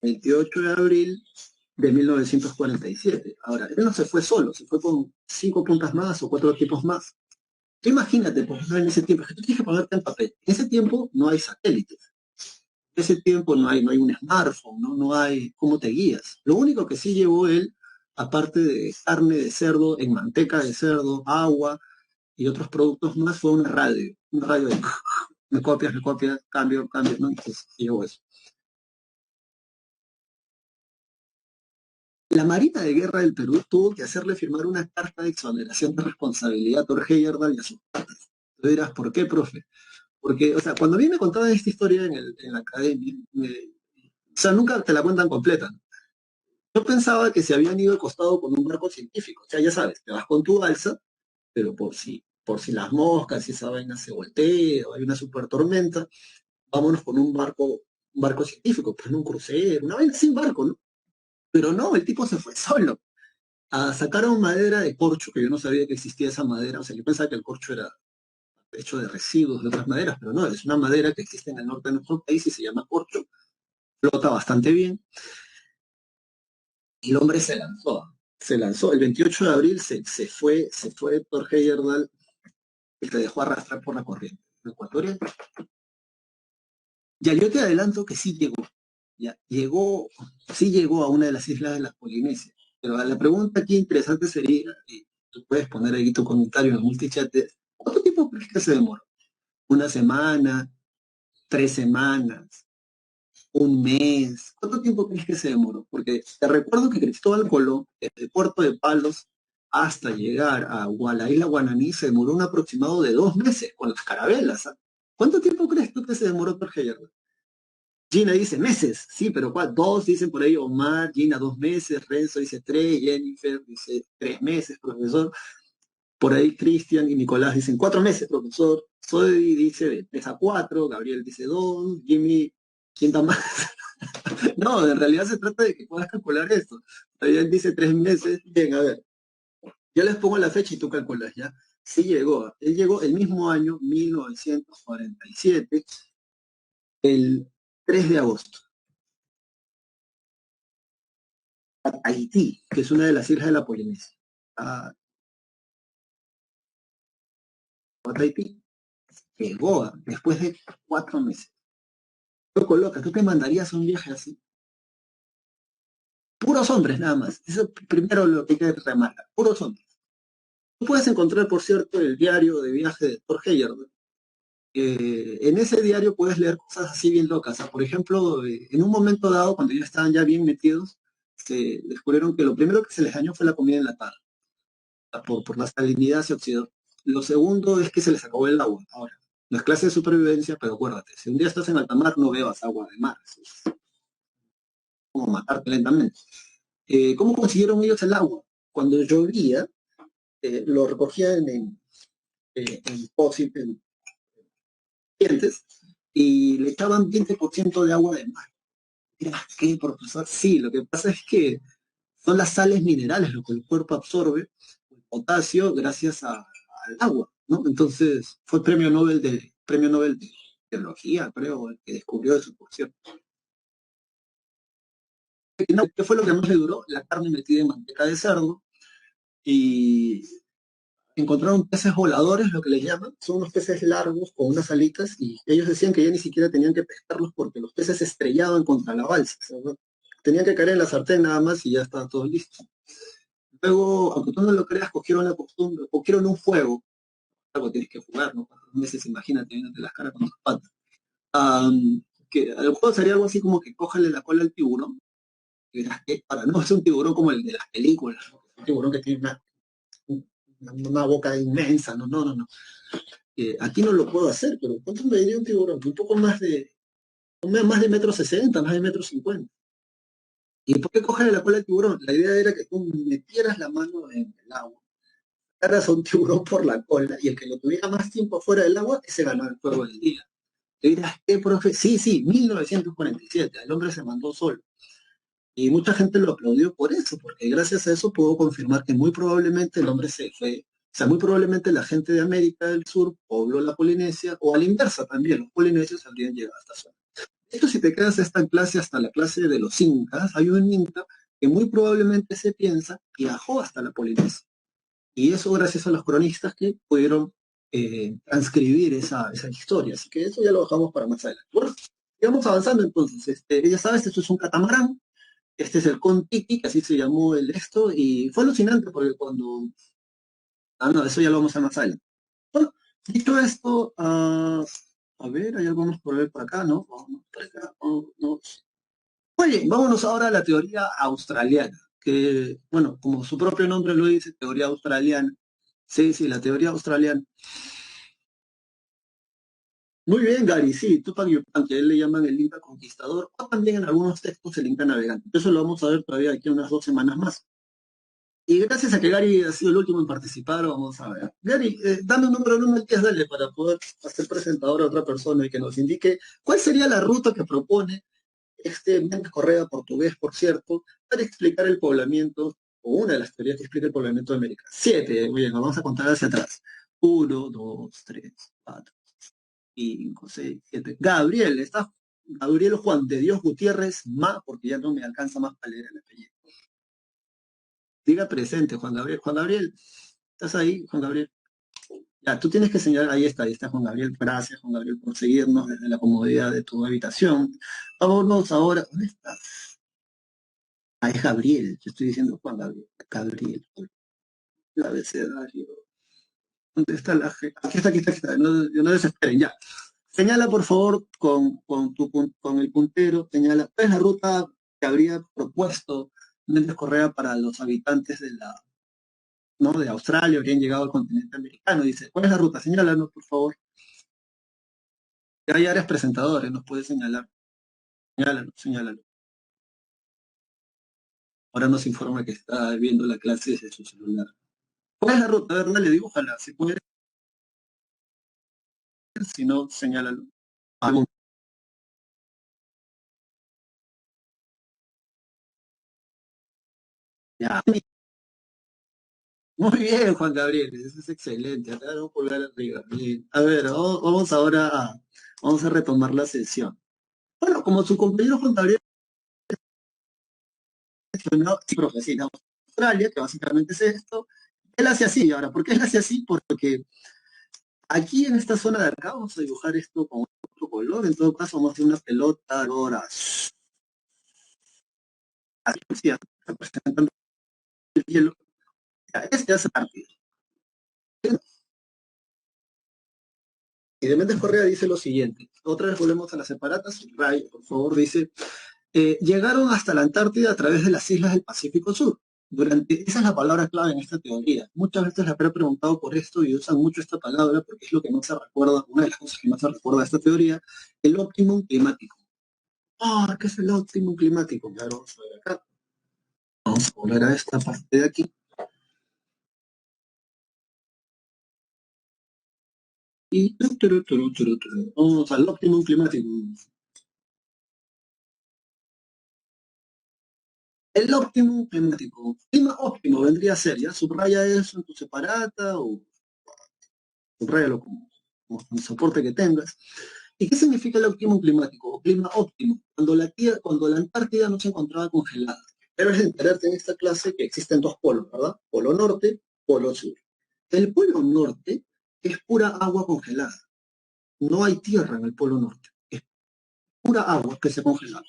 28 de abril de 1947. Ahora, él no se fue solo, se fue con 5 puntas más o 4 equipos más. Tú imagínate, por ejemplo, en ese tiempo, es que tú tienes que ponerte en papel. En ese tiempo no hay satélites. En ese tiempo no hay un smartphone, no hay cómo te guías. Lo único que sí llevó él, aparte de carne de cerdo, en manteca de cerdo, agua y otros productos más, fue una radio de me copias, cambio, ¿no? Entonces llevó eso. La Marina de Guerra del Perú tuvo que hacerle firmar una carta de exoneración de responsabilidad a Thor Heyerdahl y a sus patas. Tú dirás, ¿por qué, profe? Porque, o sea, cuando a mí me contaban esta historia en la academia, o sea, nunca te la cuentan completa, ¿no? Yo pensaba que se habían ido al costado con un barco científico. O sea, ya sabes, te vas con tu balsa, pero por si las moscas, si esa vaina se voltea o hay una super tormenta, vámonos con un barco científico, pues en un crucero, una vaina sin barco, ¿no? Pero no, el tipo se fue solo. Sacaron madera de corcho, que yo no sabía que existía esa madera, o sea, yo pensaba que el corcho era hecho de residuos de otras maderas, pero no, es una madera que existe en el norte de nuestro país y se llama corcho, flota bastante bien, y el hombre se lanzó, el 28 de abril se fue Thor Heyerdahl y se dejó arrastrar por la corriente ecuatorial. Ya yo te adelanto que sí llegó, ya sí llegó a una de las islas de la Polinesia, pero la pregunta aquí interesante sería, y tú puedes poner ahí tu comentario en el multichat, ¿cuánto tiempo crees que se demoró? ¿Una semana? ¿3 semanas? ¿Un mes? ¿Cuánto tiempo crees que se demoró? Porque te recuerdo que Cristóbal Colón, desde Puerto de Palos hasta llegar a la isla Guananí, se demoró un aproximado de 2 meses con las carabelas. ¿Ah? ¿Cuánto tiempo crees tú que se demoró Torge? Gina dice meses, sí, pero ¿cuál? Dos dicen por ahí, Omar, Gina 2 meses, Renzo dice 3, Jennifer dice 3 meses, profesor. Por ahí Cristian y Nicolás dicen 4 meses, profesor. Soy dice de 3 a 4, Gabriel dice 2, Jimmy, ¿quién está más? No, en realidad se trata de que puedas calcular esto. Fabián dice 3 meses. Bien, a ver, yo les pongo la fecha y tú calculas, ¿ya? Sí llegó. Él llegó el mismo año, 1947, el 3 de agosto, a Haití, que es una de las islas de la Polinesia. A Haití llegó después de 4 meses. Tú colocas, tú te mandarías un viaje así. Puros hombres nada más. Eso primero lo que hay que remarcar. Puros hombres. Tú puedes encontrar, por cierto, el diario de viaje de Thor Heyerdahl. En ese diario puedes leer cosas así bien locas. O sea, por ejemplo, en un momento dado, cuando ya estaban ya bien metidos, se descubrieron que lo primero que se les dañó fue la comida enlatada. Por la salinidad se oxidó. Lo segundo es que se les acabó el agua. Ahora, no es clase de supervivencia, pero acuérdate, si un día estás en alta mar, no bebas agua de mar. Eso es como matarte lentamente. ¿Cómo consiguieron ellos el agua? Cuando llovía, lo recogían en recipientes y le echaban 20% de agua de mar. Mira, ¿qué, profesor? Sí, lo que pasa es que son las sales minerales lo que el cuerpo absorbe, el potasio, gracias al agua, ¿no? Entonces, fue premio Nobel de Biología, creo, el que descubrió eso, por cierto. ¿Qué fue lo que más le duró? La carne metida en manteca de cerdo y encontraron peces voladores, lo que les llaman, son unos peces largos con unas alitas y ellos decían que ya ni siquiera tenían que pescarlos porque los peces se estrellaban contra la balsa, o sea, ¿no? Tenían que caer en la sartén nada más y ya estaba todo listo. Luego, aunque tú no lo creas, cogieron la costumbre, cogieron un juego, algo tienes que jugar, ¿no? 4 meses, imagínate, viéndote las caras con tus patas. Que el juego sería algo así como que cójale la cola al tiburón, y dirás que para no es un tiburón como el de las películas, ¿no? Un tiburón que tiene una boca inmensa, no, no, no, no. Aquí no lo puedo hacer, pero ¿cuánto me diría un tiburón? Un poco más de 1,60 m, más de 1,50 m. ¿Y por qué cogerle la cola al tiburón? La idea era que tú metieras la mano en el agua, agarras a un tiburón por la cola y el que lo tuviera más tiempo fuera del agua, ese ganó el juego del día. Te dirás, ¿qué, profe? Sí, sí, 1947, el hombre se mandó solo. Y mucha gente lo aplaudió por eso, porque gracias a eso pudo confirmar que muy probablemente el hombre se fue, o sea, muy probablemente la gente de América del Sur pobló la Polinesia, o a la inversa también, los polinesios habrían llegado hasta esta zona. Esto si te quedas esta clase hasta la clase de los incas, hay un inca que muy probablemente se piensa viajó hasta la Polinesia. Y eso gracias a los cronistas que pudieron transcribir esa historia. Así que eso ya lo dejamos para más adelante. Bueno, sigamos avanzando entonces. Ya sabes, esto es un catamarán. Este es el Kon-Tiki, que así se llamó el esto, y fue alucinante porque cuando... Ah, no, eso ya lo vamos a más adelante. Bueno, dicho esto, a ver, hay algo más por ver por acá, ¿no? Vamos por acá, vámonos. Muy bien, vámonos ahora a la teoría australiana. que, bueno, como su propio nombre lo dice, teoría australiana. Sí, sí, la teoría australiana. Muy bien, Gary, sí, Tupac Yupanqui, que a él le llaman el Inca Conquistador, o también en algunos textos el Inca Navegante. Eso lo vamos a ver todavía aquí unas 2 semanas más. Y gracias a que Gary ha sido el último en participar, vamos a ver. Gary, dame un número 1 al 10, dale, para poder hacer presentador a otra persona y que nos indique cuál sería la ruta que propone este Méndez Correa, portugués, por cierto, para explicar el poblamiento, o una de las teorías que explica el poblamiento de América. 7, muy bien, vamos a contar hacia atrás. 1, 2, 3, 4, 5, 6, 7. Gabriel, está Gabriel Juan de Dios Gutiérrez, porque ya no me alcanza más para leer el apellido. Diga presente, Juan Gabriel. Juan Gabriel, ¿estás ahí, Juan Gabriel? Ya, tú tienes que señalar, ahí está Juan Gabriel. Gracias, Juan Gabriel, por seguirnos desde la comodidad de tu habitación. Vámonos ahora, ¿dónde estás? Ah, es Gabriel, yo estoy diciendo Juan Gabriel. Gabriel, el abecedario. ¿Dónde está la G? Aquí está. No, no desesperen, ya. Señala, por favor, con el puntero, señala, ¿cuál es la ruta que habría propuesto Méndez Correa para los habitantes ¿no? de Australia, habrían llegado al continente americano? Dice, ¿cuál es la ruta? Señálanos, por favor. Ya eres presentadores, nos puedes señalar. Señálalo. Ahora nos informa que está viendo la clase desde su celular. ¿Cuál es la ruta? A ver, dale, dibújala. Si puedes, si no, señálalo. Ah, ya. Muy bien, Juan Gabriel, eso es excelente. Acá vamos a pulgar arriba. Bien. A ver, vamos ahora vamos a retomar la sesión. Bueno, como su compañero Juan Gabriel mencionó, sí, profe, sí, la Australia, que básicamente es esto, él hace así. Ahora, ¿por qué él hace así? Porque aquí en esta zona de acá vamos a dibujar esto con otro color. En todo caso, vamos a hacer una pelota ahora. Así, representando el hielo. Ya, este hace partido. Y de Méndez Correa dice lo siguiente. Otra vez volvemos a las separatas. Ray, por favor, dice. Llegaron hasta la Antártida a través de las islas del Pacífico Sur. Esa es la palabra clave en esta teoría. Muchas veces les habré preguntado por esto y usan mucho esta palabra porque es lo que más se recuerda, una de las cosas que más se recuerda de esta teoría, el óptimum climático. ¿Qué es el óptimum climático? Claro, vamos a ver acá. Vamos a volver a esta parte de aquí. Y vamos al óptimum climático. El óptimum climático. Clima óptimo vendría a ser, ¿ya? Subraya eso en tu separata o subrayalo como el soporte que tengas. ¿Y qué significa el óptimo climático o clima óptimo? Cuando la Antártida no se encontraba congelada. Debes enterarte en esta clase que existen dos polos, ¿verdad? Polo norte, polo sur. El polo norte es pura agua congelada. No hay tierra en el polo norte. Es pura agua que se congela.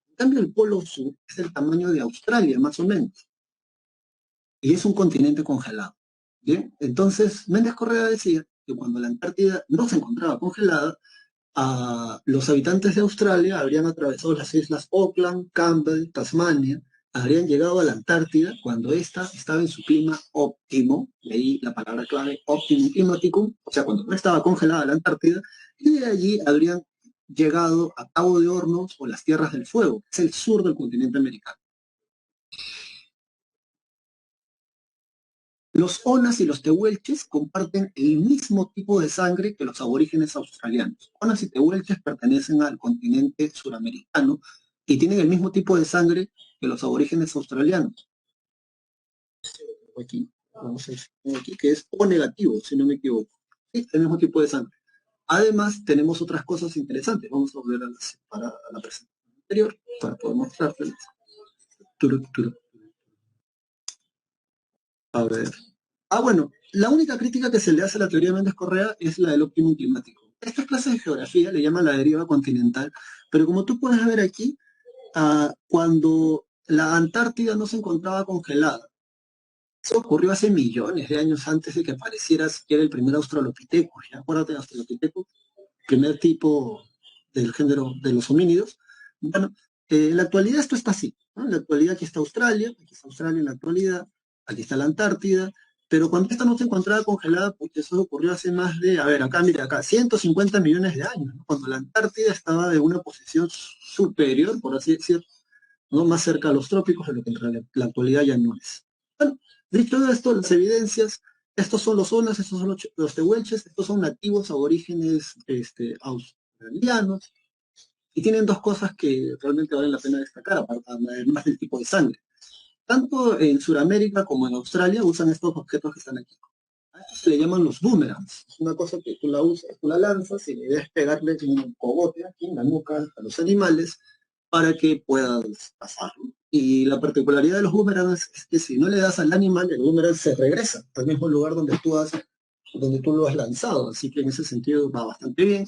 En cambio, el polo sur es el tamaño de Australia, más o menos. Y es un continente congelado. Bien, entonces Méndez Correa decía que cuando la Antártida no se encontraba congelada, los habitantes de Australia habrían atravesado las islas Auckland, Campbell, Tasmania, habrían llegado a la Antártida cuando ésta estaba en su clima óptimo, leí la palabra clave, óptimo climático, o sea, cuando no estaba congelada la Antártida, y de allí habrían llegado a Cabo de Hornos o las Tierras del Fuego, que es el sur del continente americano. Los Onas y los Tehuelches comparten el mismo tipo de sangre que los aborígenes australianos. Onas y Tehuelches pertenecen al continente suramericano y tienen el mismo tipo de sangre que los aborígenes australianos. Aquí, vamos a ver, aquí que es O negativo, si no me equivoco. Sí, el mismo tipo de sangre. Además, tenemos otras cosas interesantes. Vamos a volver a la presentación anterior para poder mostrárselas. A ver. Bueno, la única crítica que se le hace a la teoría de Méndez Correa es la del óptimo climático. Estas clases de geografía le llaman la deriva continental, pero como tú puedes ver aquí, cuando la Antártida no se encontraba congelada, eso ocurrió hace millones de años antes de que apareciera siquiera el primer Australopithecus. ¿Ya? Acuérdate de Australopithecus, primer tipo del género de los homínidos. Bueno, En la actualidad esto está así, ¿no? En la actualidad aquí está Australia en la actualidad, aquí está la Antártida, pero cuando esta no se encontraba congelada, porque eso ocurrió hace más de, a ver, acá, mira, acá, 150 millones de años, ¿no? Cuando la Antártida estaba de una posición superior, por así decirlo, ¿no? Más cerca a los trópicos, de lo que en la actualidad ya no es. Bueno, dicho esto, las evidencias, estos son los zonas, estos son los tehuelches, estos son nativos aborígenes australianos, y tienen dos cosas que realmente valen la pena destacar, además del tipo de sangre. Tanto en Sudamérica como en Australia usan estos objetos que están aquí. A esto se le llaman los boomerangs. Es una cosa que tú la usas, tú la lanzas y la idea es pegarle un cogote aquí en la nuca a los animales para que puedas pasarlo. Y la particularidad de los boomerangs es que si no le das al animal, el boomerang se regresa al mismo lugar donde tú lo has lanzado. Así que en ese sentido va bastante bien.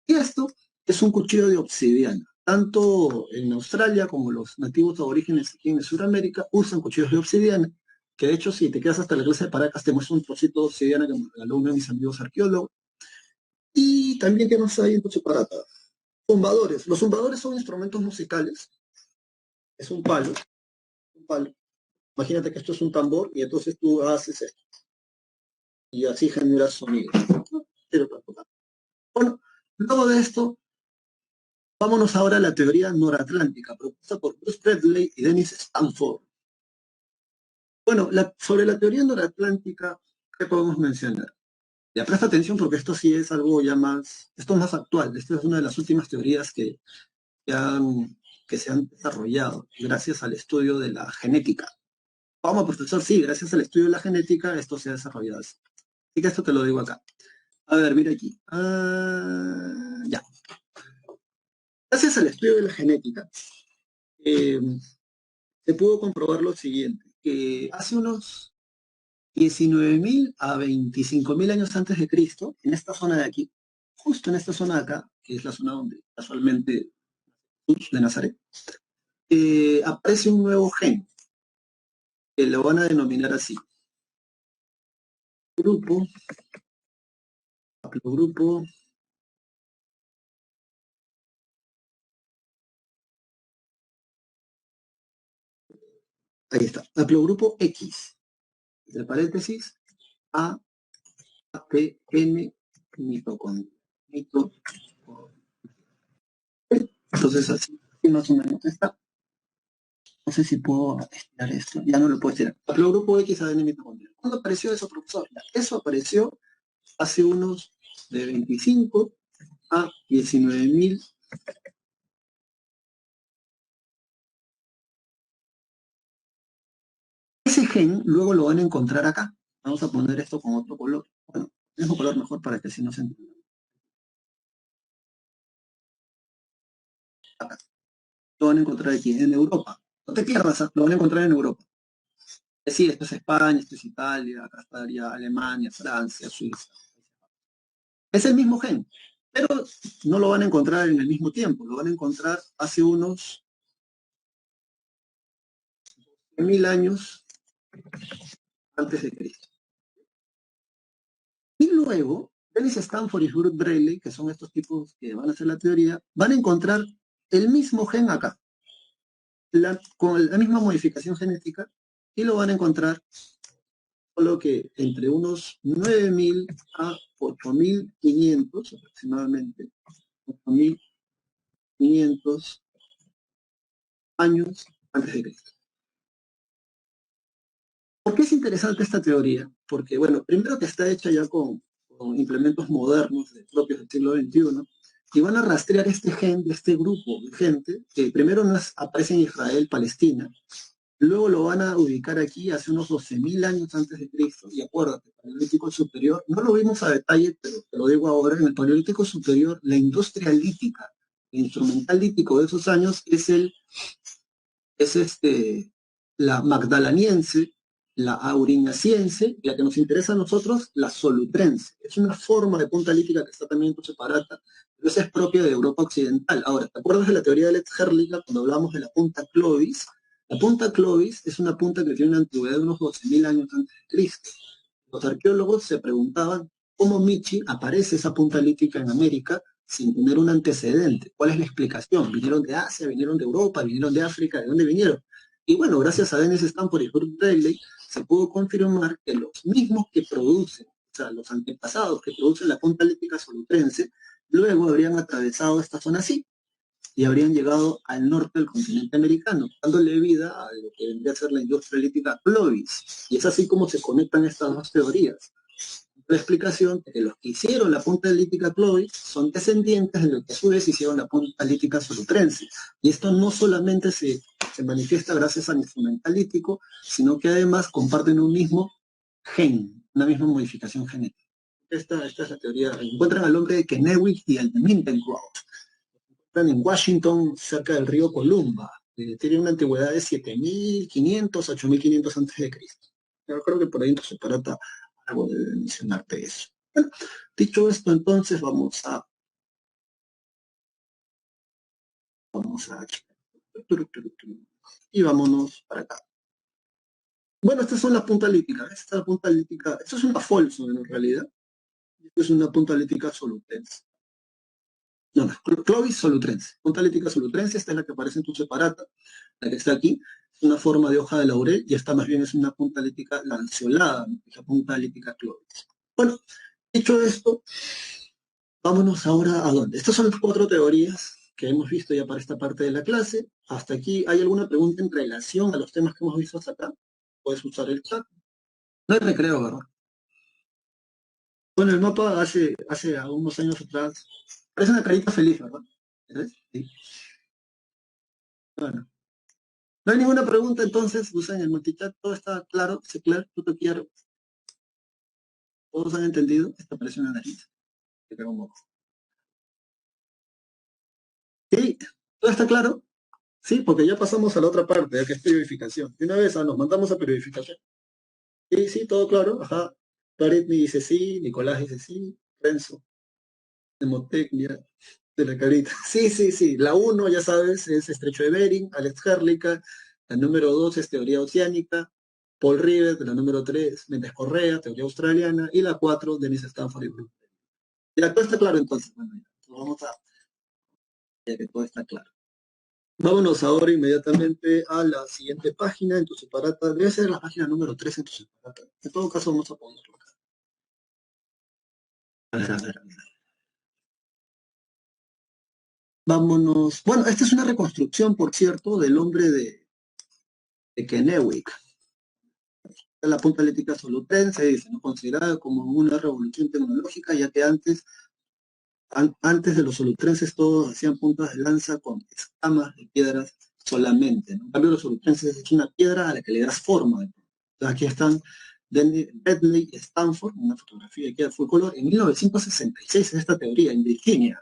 Y esto es un cuchillo de obsidiana. Tanto en Australia como los nativos aborígenes aquí en Sudamérica usan cuchillos de obsidiana, que de hecho si te quedas hasta la clase de Paracas te muestro un trocito de obsidiana que me regaló uno de mis amigos arqueólogos. Y también, ¿qué más hay en Tuchiparata? Zumbadores. Los zumbadores son instrumentos musicales. Es un palo. Imagínate que esto es un tambor y entonces tú haces esto. Y así generas sonido. Bueno, luego de esto, vámonos ahora a la teoría noratlántica, propuesta por Bruce Bradley y Dennis Stanford. Bueno, sobre la teoría noratlántica, ¿qué podemos mencionar? Ya presta atención porque esto sí es algo ya más, esto es más actual, esto es una de las últimas teorías que, han, que se han desarrollado gracias al estudio de la genética. Vamos, profesor, sí, gracias al estudio de la genética esto se ha desarrollado. Así que esto te lo digo acá. A ver, mira aquí. Ya. Gracias al estudio de la genética, eh, se pudo comprobar lo siguiente, que hace unos 19.000 a 25.000 años antes de Cristo, en esta zona de aquí, justo en esta zona de acá, que es la zona donde casualmente Jesús de Nazaret, aparece un nuevo gen, que lo van a denominar así. Grupo, haplogrupo, ahí está, haplogrupo X, entre paréntesis, A, P, N, mitocondria. Entonces así más o menos está. No sé si puedo estirar esto. Ya no lo puedo estirar. Haplogrupo X, ADN mitocondrial. ¿Cuándo apareció eso, profesor? Eso apareció hace unos de 25 a 19.000. Ese gen luego lo van a encontrar acá. Vamos a poner esto con otro color. Bueno, el mismo color mejor para que así no se entienda. Acá. Lo van a encontrar aquí, en Europa. No te pierdas, lo van a encontrar en Europa. Es decir, esto es España, esto es Italia, acá estaría Alemania, Francia, Suiza. Es el mismo gen, pero no lo van a encontrar en el mismo tiempo, lo van a encontrar hace unos 1.000 años antes de Cristo. Y luego, Dennis Stanford y Bruce Bradley, que son estos tipos que van a hacer la teoría, van a encontrar el mismo gen acá, con la misma modificación genética, y lo van a encontrar solo que entre unos 9.000 a 8.500 aproximadamente, 8.500 años antes de Cristo. ¿Por qué es interesante esta teoría? Porque, bueno, primero que está hecha ya con implementos modernos propios del siglo XXI, y van a rastrear este gen de este grupo de gente que primero aparece en Israel, Palestina, luego lo van a ubicar aquí hace unos 12.000 años antes de Cristo, y acuérdate, el Paleolítico Superior, no lo vimos a detalle, pero te lo digo ahora, en el Paleolítico Superior, la industria lítica, el instrumental lítico de esos años es la magdaleniense, la aurignaciense, y la que nos interesa a nosotros, la solutrense. Es una forma de punta lítica que está también en separata, pero esa es propia de Europa Occidental. Ahora, ¿te acuerdas de la teoría de Letz-Herlicher cuando hablamos de la punta Clovis? La punta Clovis es una punta que tiene una antigüedad de unos 12.000 años antes de Cristo. Los arqueólogos se preguntaban cómo Michi aparece esa punta lítica en América sin tener un antecedente. ¿Cuál es la explicación? ¿Vinieron de Asia, vinieron de Europa, vinieron de África? ¿De dónde vinieron? Y bueno, gracias a Dennis Stanford y Kurt Bailey, se pudo confirmar que los mismos que producen, o sea, los antepasados que producen la punta lítica solutrense, luego habrían atravesado esta zona así y habrían llegado al norte del continente americano, dándole vida a lo que vendría a ser la industria lítica Clovis. Y es así como se conectan estas dos teorías. La explicación de que los que hicieron la punta lítica Clovis son descendientes de los que a su vez hicieron la punta lítica solutrense. Y esto no solamente se manifiesta gracias al instrumental lítico, sino que además comparten un mismo gen, una misma modificación genética. Esta es la teoría. Encuentran al hombre de Kennewick y al de Mindencroft. Están en Washington, cerca del río Columba. Tiene una antigüedad de 7.500, 8.500 a.C. Yo creo que por ahí se trata algo de mencionarte eso. Bueno, dicho esto, entonces vamos a y vámonos para acá. Bueno, estas son las puntas líticas. Esta es la punta lítica. Esto es una Folsom en realidad. Esto es una punta lítica solutrense. No, Clovis solutrense. Punta lítica solutrense, esta es la que aparece en tu separata, la que está aquí. Es una forma de hoja de laurel y esta más bien es una punta lítica lanceolada, la punta lítica Clovis. Bueno, dicho esto, vámonos ahora a dónde. Estas son las 4 teorías que hemos visto ya para esta parte de la clase. Hasta aquí, ¿hay alguna pregunta en relación a los temas que hemos visto hasta acá? Puedes usar el chat. No hay recreo, ¿verdad? Bueno, el mapa hace algunos años atrás, parece una carita feliz, ¿verdad? ¿Ves? Sí. Bueno, no hay ninguna pregunta, entonces usan el multichat, todo está claro, se claro, tú te quiero. ¿Todos han entendido? Esta parece una nariz. Te cago un moco. ¿Sí? ¿Todo está claro? Sí, porque ya pasamos a la otra parte, ya que es periodificación. De una vez nos mandamos a periodificación. Sí, sí, todo claro. Ajá. Parit me dice sí, Nicolás dice sí, Renzo, Nemotecnia, de la carita. Sí, sí, sí. La uno ya sabes, es Estrecho de Bering, Alex Herlica. La número 2 es Teoría Oceánica. Paul Rivet, la número 3 Méndez Correa, Teoría Australiana. Y la 4 Dennis Stanford y Blue. Ya todo está claro entonces. Bueno, ya, vamos a, ya que todo está claro. Vámonos ahora inmediatamente a la siguiente página en tu separata. Debe ser la página número 3 en tu separata. En todo caso, vamos a ponerlo acá. A ver, a ver, a ver. Vámonos. Bueno, esta es una reconstrucción, por cierto, del hombre de Kennewick. La punta atlética solutrense dice, ¿no? Considerada como una revolución tecnológica, ya que antes de los solutrenses todos hacían puntas de lanza con escamas de piedras solamente, ¿no? En cambio, los solutrenses es una piedra a la que le das forma. Entonces, aquí están Bentley y Stanford, una fotografía que fue color, en 1966 es esta teoría, en Virginia,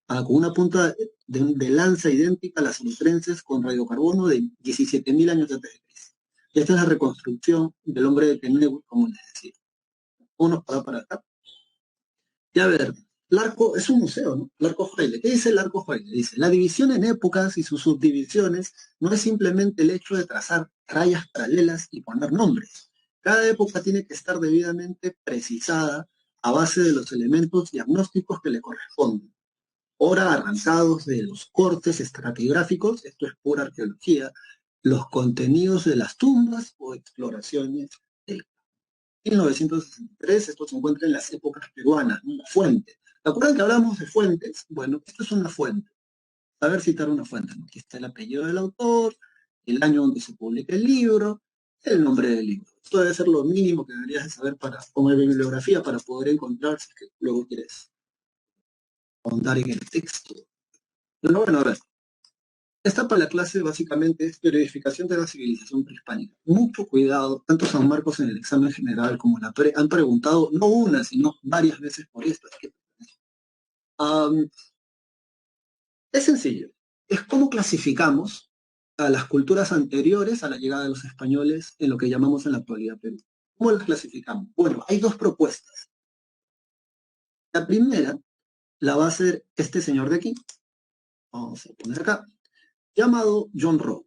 con una punta de lanza idéntica a las solutrenses con radiocarbono de 17.000 años de antes. Y esta es la reconstrucción del hombre de Kennewick, como les decía. Unos para acá. Y a ver, el arco es un museo, ¿no? El arco fraile. ¿Qué dice el arco fraile? Dice, la división en épocas y sus subdivisiones no es simplemente el hecho de trazar rayas paralelas y poner nombres. Cada época tiene que estar debidamente precisada a base de los elementos diagnósticos que le corresponden. Ahora arrancados de los cortes estratigráficos, esto es pura arqueología, los contenidos de las tumbas o exploraciones del 1963, esto se encuentra en las épocas peruanas, ¿no? La fuente. ¿Se acuerdan que hablamos de fuentes? Bueno, esto es una fuente. A ver, citar una fuente, ¿no? Aquí está el apellido del autor, el año donde se publica el libro, el nombre del libro. Esto debe ser lo mínimo que deberías de saber como bibliografía para poder encontrar si es que luego quieres ahondar en el texto. Pero bueno, a ver. Esta para la clase básicamente es periodificación de la civilización prehispánica. Mucho cuidado, tanto San Marcos en el examen general como han preguntado no una, sino varias veces por esto. Um, es sencillo. Es cómo clasificamos a las culturas anteriores a la llegada de los españoles en lo que llamamos en la actualidad Perú. ¿Cómo las clasificamos? Bueno, hay dos propuestas. La primera la va a hacer este señor de aquí. Vamos a poner acá. Llamado John Rowe.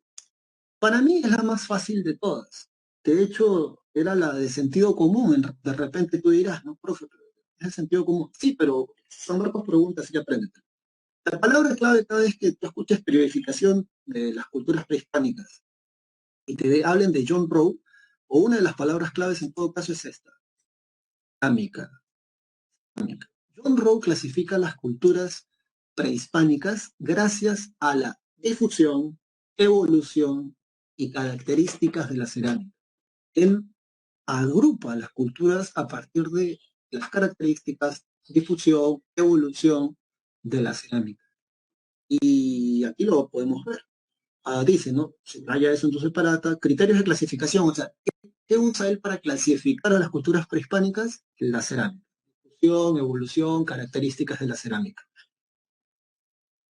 Para mí es la más fácil de todas. De hecho, era la de sentido común. De repente tú dirás, no, profe, pero es el sentido común. Sí, pero San Marcos pregunta, así que aprende. La palabra clave cada vez que tú escuches periodificación de las culturas prehispánicas y te hablen de John Rowe, o una de las palabras claves en todo caso es esta, cerámica. John Rowe clasifica las culturas prehispánicas gracias a la difusión, evolución y características de la cerámica. Él agrupa las culturas a partir de las características, difusión, evolución de la cerámica. Y aquí lo podemos ver. Dice, ¿no? Subraya eso en tu separata. Criterios de clasificación, o sea, ¿qué usa él para clasificar a las culturas prehispánicas? La cerámica. Difusión, evolución, características de la cerámica.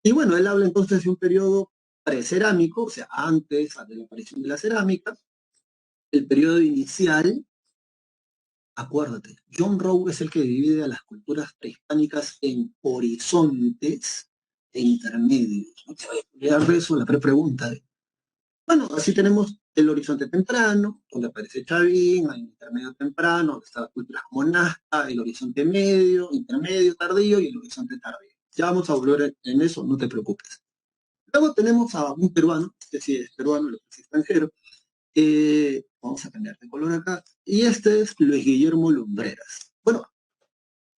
Y bueno, él habla entonces de un periodo precerámico, o sea, antes de la aparición de la cerámica, el periodo inicial. Acuérdate, John Rowe es el que divide a las culturas prehispánicas en horizontes e intermedios. No te voy a olvidar de eso, la pregunta. Bueno, así tenemos el horizonte temprano, donde aparece Chavín, el intermedio temprano, donde están las culturas como Nazca, el horizonte medio, intermedio, tardío y el horizonte tardío. Ya vamos a volver en eso, no te preocupes. Luego tenemos a un peruano, este sí es peruano, el otro es extranjero, vamos a cambiar de color acá. Y este es Luis Guillermo Lumbreras. Bueno,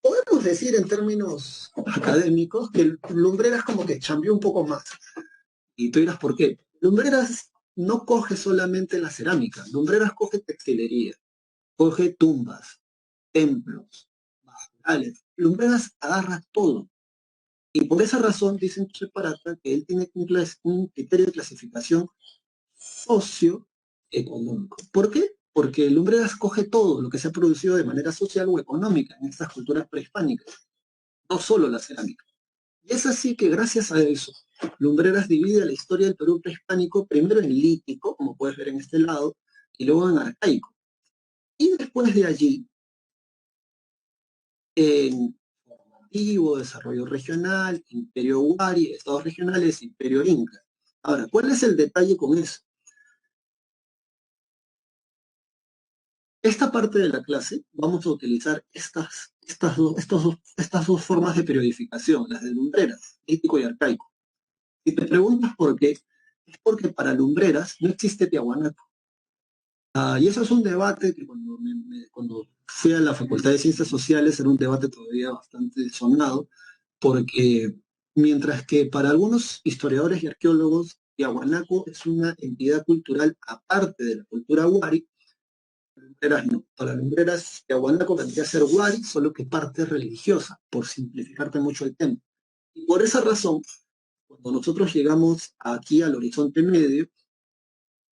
podemos decir en términos académicos que Lumbreras como que cambió un poco más. Y tú dirás, ¿por qué? Lumbreras no coge solamente la cerámica. Lumbreras coge textilería, coge tumbas, templos, bajorales. Lumbreras agarra todo. Y por esa razón dicen separata que él tiene un criterio de clasificación socioeconómico. ¿Por qué? Porque Lumbreras coge todo lo que se ha producido de manera social o económica en estas culturas prehispánicas, no solo la cerámica. Y es así que gracias a eso, Lumbreras divide la historia del Perú prehispánico primero en lítico, como puedes ver en este lado, y luego en arcaico. Y después de allí, en formativo, desarrollo regional, imperio Huari, estados regionales, imperio Inca. Ahora, ¿cuál es el detalle con eso? Esta parte de la clase vamos a utilizar estas dos formas de periodificación, las de Lumbreras, lítico y arcaico. Si te preguntas por qué, es porque para Lumbreras no existe Tiahuanaco. Y eso es un debate que cuando fui a la Facultad de Ciencias Sociales era un debate todavía bastante sonado, porque mientras que para algunos historiadores y arqueólogos, Tiahuanaco es una entidad cultural aparte de la cultura Huari, Lumbreras no. Para Lumbreras, Tiahuanaco vendría a ser Huari, solo que parte religiosa, por simplificarte mucho el tema. Y por esa razón, cuando nosotros llegamos aquí al horizonte medio,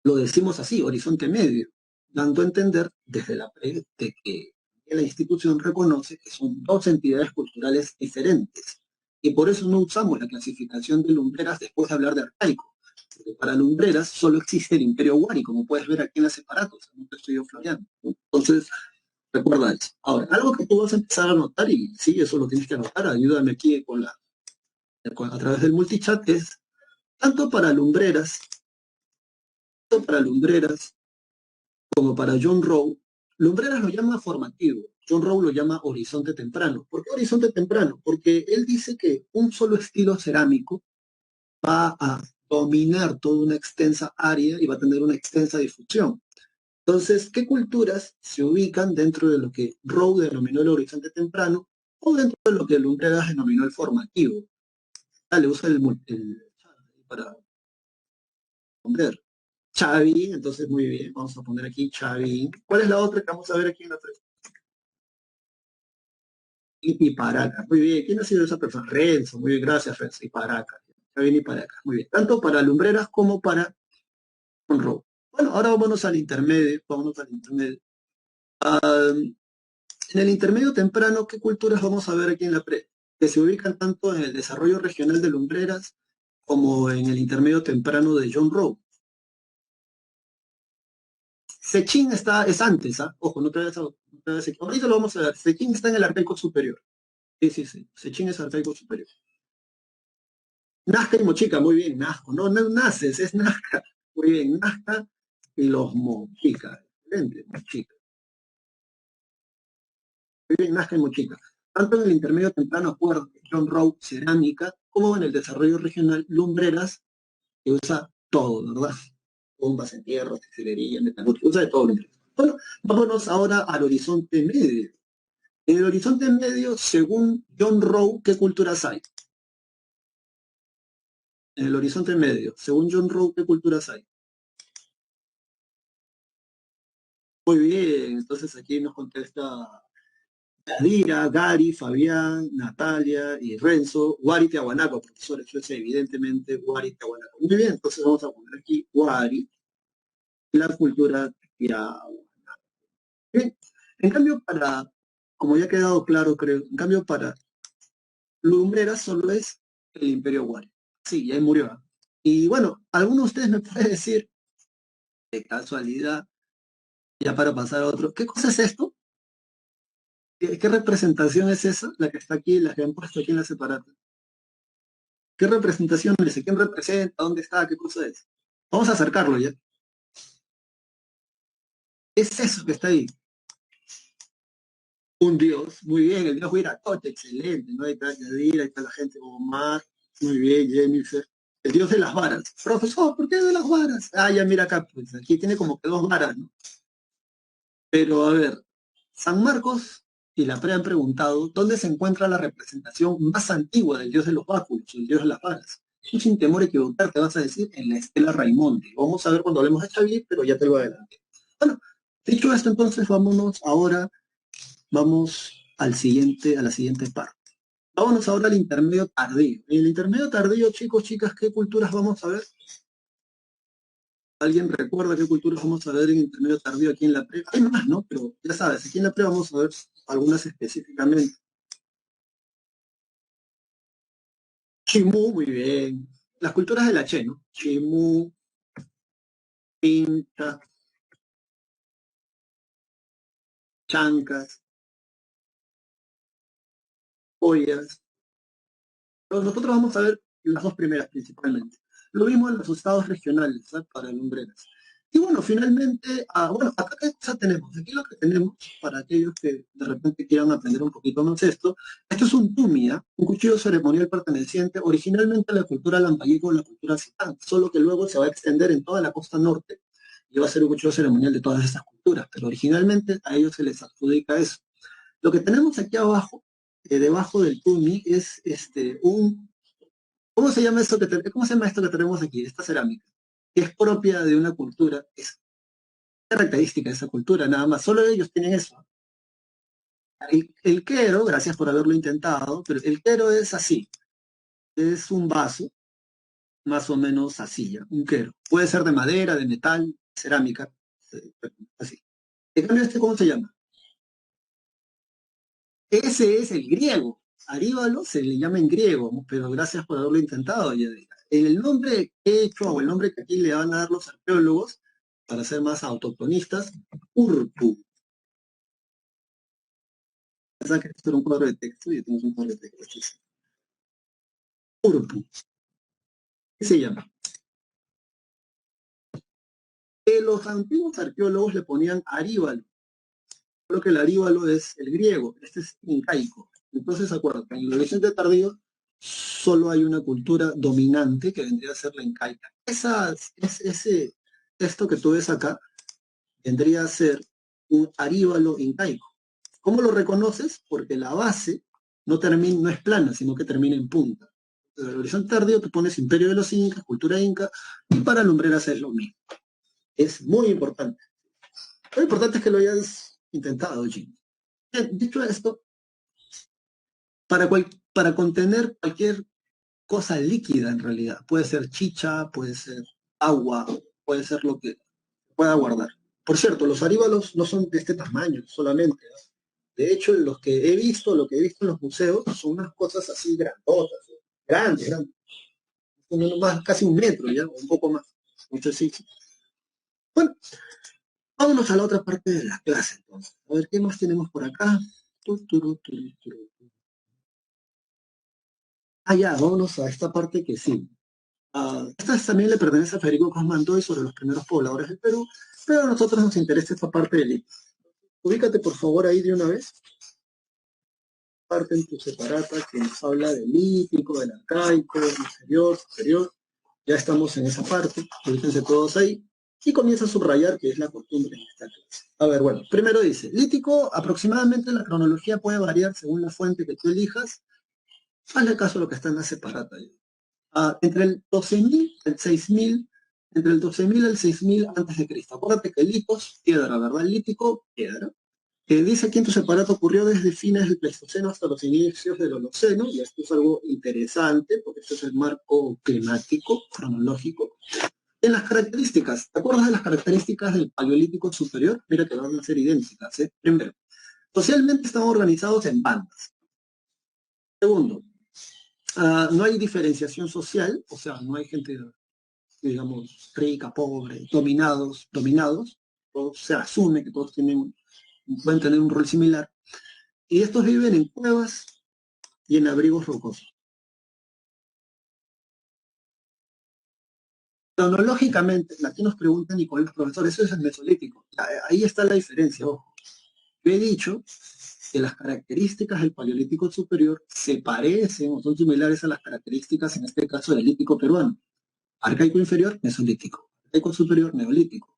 lo decimos así, horizonte medio, dando a entender desde de que la institución reconoce que son dos entidades culturales diferentes. Y por eso no usamos la clasificación de Lumbreras después de hablar de arcaico. Porque para Lumbreras solo existe el imperio Huari, como puedes ver aquí en la separatos, no te estoy floreando. Entonces, recuerda eso. Ahora, algo que tú vas a empezar a notar, y sí, eso lo tienes que anotar, ayúdame aquí a través del multichat, es tanto para Lumbreras como para John Rowe, Lumbreras lo llama formativo, John Rowe lo llama horizonte temprano. ¿Por qué horizonte temprano? Porque él dice que un solo estilo cerámico va a dominar toda una extensa área y va a tener una extensa difusión. Entonces, ¿qué culturas se ubican dentro de lo que Rowe denominó el horizonte temprano o dentro de lo que Lumbreras denominó el formativo? Dale, usa el para responder. Chavín, entonces muy bien, vamos a poner aquí Chavín. ¿Cuál es la otra que vamos a ver aquí en la tres? Y Paracas, muy bien. ¿Quién ha sido esa persona? Renzo, muy bien, gracias Renzo. Y Paracas, Chavín y Paracas, muy bien. Tanto para Lumbreras como para Monroe. Bueno, ahora vámonos al intermedio, vámonos al intermedio. En el intermedio temprano, ¿qué culturas vamos a ver aquí en la pre? Que se ubican tanto en el desarrollo regional de Lumbreras como en el intermedio temprano de John Rowe. Sechín es antes, ¿ah? Ojo, no te vayas ahorita lo vamos a ver. Sechín está en el arcaico superior. Sí, sí, sí. Sechín es arcaico superior. Nazca y Mochica, muy bien, Nazco. No, no naces, es Nazca. Muy bien, Nazca y los Mochica. Excelente, Mochica. Muy bien, Nazca y Mochica. tanto en el intermedio temprano acuerdo, John Rowe, cerámica, como en el desarrollo regional, lumbreras, que usa todo, ¿verdad? Bombas, entierros, textilería, metalurgia, usa de todo. Bueno, vámonos ahora al horizonte medio. En el horizonte medio, según John Rowe, ¿qué culturas hay? En el horizonte medio, según John Rowe, ¿qué culturas hay? Muy bien, entonces aquí nos contesta Yadira, Gary, Fabián, Natalia y Renzo, Wari Tiahuanaco, profesor, eso es evidentemente Wari Tiahuanaco. Muy bien, entonces vamos a poner aquí Wari, la cultura Tiahuanaco. Bien, en cambio como ya ha quedado claro, creo, en cambio para Lumbreras solo es el Imperio Wari. Sí, ya ahí murió. ¿Ah? Y bueno, alguno de ustedes me puede decir, de casualidad, ya para pasar a otro, ¿qué cosa es esto? ¿Qué representación es esa? La que está aquí, la que han puesto aquí en la separata. ¿Qué representación es? ¿Quién representa? ¿Dónde está? ¿Qué cosa es? Vamos a acercarlo ya. Es eso que está ahí. Un dios. Muy bien, el dios Huiracocha, excelente. ¿No? Ahí está Yadira, ahí está la gente Omar. Muy bien, Jennifer. El dios de las varas. Profesor, ¿por qué de las varas? Ah, ya mira acá, pues aquí tiene como que dos varas, ¿no? Pero a ver, San Marcos y la pre han preguntado dónde se encuentra la representación más antigua del dios de los báculos, el dios de las varas. Tú sin temor a equivocarte vas a decir en la estela Raimonde. Vamos a ver cuando hablemos de Xavier, pero ya te lo adelanté. Bueno, dicho esto, entonces vámonos ahora, vamos a la siguiente parte. Vámonos ahora al intermedio tardío. En el intermedio tardío, chicos, chicas, ¿qué culturas vamos a ver? ¿Alguien recuerda qué culturas vamos a ver en intermedio tardío aquí en la pre? Hay más, ¿no? Pero ya sabes, aquí en la pre vamos a ver algunas específicamente. Chimú, muy bien. Las culturas de la Che, ¿no? Chimú, Pinta, Chancas, Ollas. Pero nosotros vamos a ver las dos primeras principalmente. Lo mismo en los estados regionales, ¿sabes? Para lumbreras. Y bueno, finalmente, bueno, acá qué cosa tenemos. Aquí lo que tenemos, para aquellos que de repente quieran aprender un poquito más esto es un tumia, un cuchillo ceremonial perteneciente originalmente a la cultura lambayeque o la cultura citán, solo que luego se va a extender en toda la costa norte y va a ser un cuchillo ceremonial de todas estas culturas, pero originalmente a ellos se les adjudica eso. Lo que tenemos aquí abajo, debajo del tumi, es ¿cómo se llama cómo se llama esto que tenemos aquí, esta cerámica? Que es propia de una cultura, es característica de esa cultura, nada más, solo ellos tienen eso. El quero, gracias por haberlo intentado, pero el quero es así, es un vaso, más o menos así, ¿ya? Un quero. Puede ser de madera, de metal, cerámica, así. En cambio, ¿cómo se llama? Ese es el griego. Aríbalo se le llama en griego, pero gracias por haberlo intentado. El nombre que he hecho, o el nombre que aquí le van a dar los arqueólogos, para ser más autoctonistas, Urpu. Pensaba que esto era un cuadro de texto y tenemos un cuadro de texto. Urpu. ¿Qué se llama? Los antiguos arqueólogos le ponían Aríbalo. Creo que el Aríbalo es el griego, este es incaico. Entonces, acuérdate, en el Oriente Tardío solo hay una cultura dominante que vendría a ser la incaica. Esto que tú ves acá vendría a ser un aríbalo incaico. ¿Cómo lo reconoces? Porque la base no es plana, sino que termina en punta. En el horizonte tardío tú pones Imperio de los Incas, cultura inca, y para lumbreras es lo mismo. Es muy importante. Lo importante es que lo hayas intentado, Jim. Dicho esto, para contener cualquier cosa líquida en realidad, puede ser chicha, puede ser agua, puede ser lo que pueda guardar. Por cierto, los aríbalos no son de este tamaño solamente. ¿No? De hecho, lo que he visto en los museos, son unas cosas así grandotas, ¿no? Grandes, grandes. Más, casi un metro ya, o un poco más. Muchos sí. Bueno, vámonos a la otra parte de la clase entonces. A ver, ¿qué más tenemos por acá? Ya, vámonos a esta parte que sí. Esta también le pertenece a Federico Cosmandoy sobre los primeros pobladores del Perú, pero a nosotros nos interesa esta parte del libro. Ubícate por favor ahí de una vez. parte en tu separata que nos habla del lítico, del arcaico, inferior, superior. Ya estamos en esa parte, fíjense todos ahí. Y comienza a subrayar que es la costumbre en esta clase. A ver, bueno, primero dice, lítico, aproximadamente la cronología puede variar según la fuente que tú elijas. Hazle caso a lo que está en la separata. Entre el 12.000 al 6.000, entre el 12.000 al 6.000 antes de Cristo. Acuérdate que litos, piedra, ¿verdad? Lítico, piedra. Dice aquí en tu separato ocurrió desde fines del Pleistoceno hasta los inicios del Holoceno, y esto es algo interesante, porque esto es el marco climático, cronológico. En las características, ¿te acuerdas de las características del Paleolítico superior? Mira que van a ser idénticas, ¿eh? Primero, socialmente están organizados en bandas. Segundo, no hay diferenciación social, o sea, no hay gente, digamos, rica, pobre, dominados, todos se asume que todos pueden tener un rol similar, y estos viven en cuevas y en abrigos rocosos. Cronológicamente, aquí nos preguntan y con los profesores, eso es el mesolítico. Ahí está la diferencia, ojo. Yo he dicho que las características del Paleolítico superior se parecen o son similares a las características, en este caso, del lítico peruano. Arcaico inferior, mesolítico. Arcaico superior, neolítico.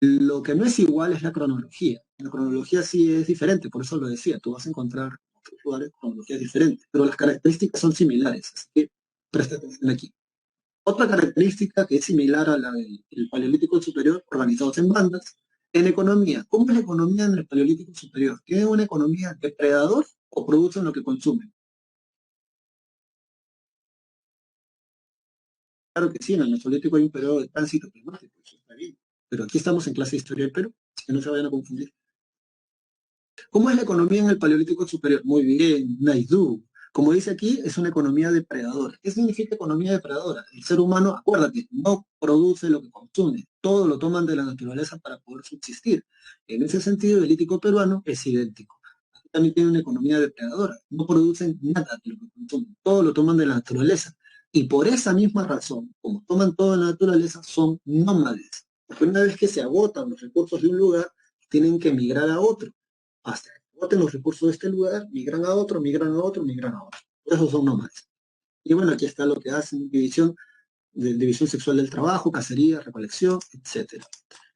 Lo que no es igual es la cronología. La cronología sí es diferente, por eso lo decía. Tú vas a encontrar en otros lugares cronologías diferentes, pero las características son similares. Así que presta atención aquí. Otra característica que es similar a la del Paleolítico superior, organizados en bandas. En economía, ¿cómo es la economía en el Paleolítico superior? ¿Tiene una economía depredador o producen lo que consumen? Claro que sí, en el Mesolítico hay un periodo de tránsito climático, eso está bien. Pero aquí estamos en clase de historia del Perú, que no se vayan a confundir. ¿Cómo es la economía en el Paleolítico superior? Muy bien, Naidu. Como dice aquí, es una economía depredadora. ¿Qué significa economía depredadora? El ser humano, acuérdate, no produce lo que consume. Todo lo toman de la naturaleza para poder subsistir. En ese sentido, el lítico peruano es idéntico. Aquí también tiene una economía depredadora. No producen nada de lo que consumen. Todo lo toman de la naturaleza. Y por esa misma razón, como toman todo de la naturaleza, son nómades. Porque una vez que se agotan los recursos de un lugar, tienen que migrar a otro hasta que agoten los recursos de este lugar, migran a otro, migran a otro, migran a otro. Esos son nómadas. Y bueno, aquí está lo que hacen, división sexual del trabajo, cacería, recolección, etcétera.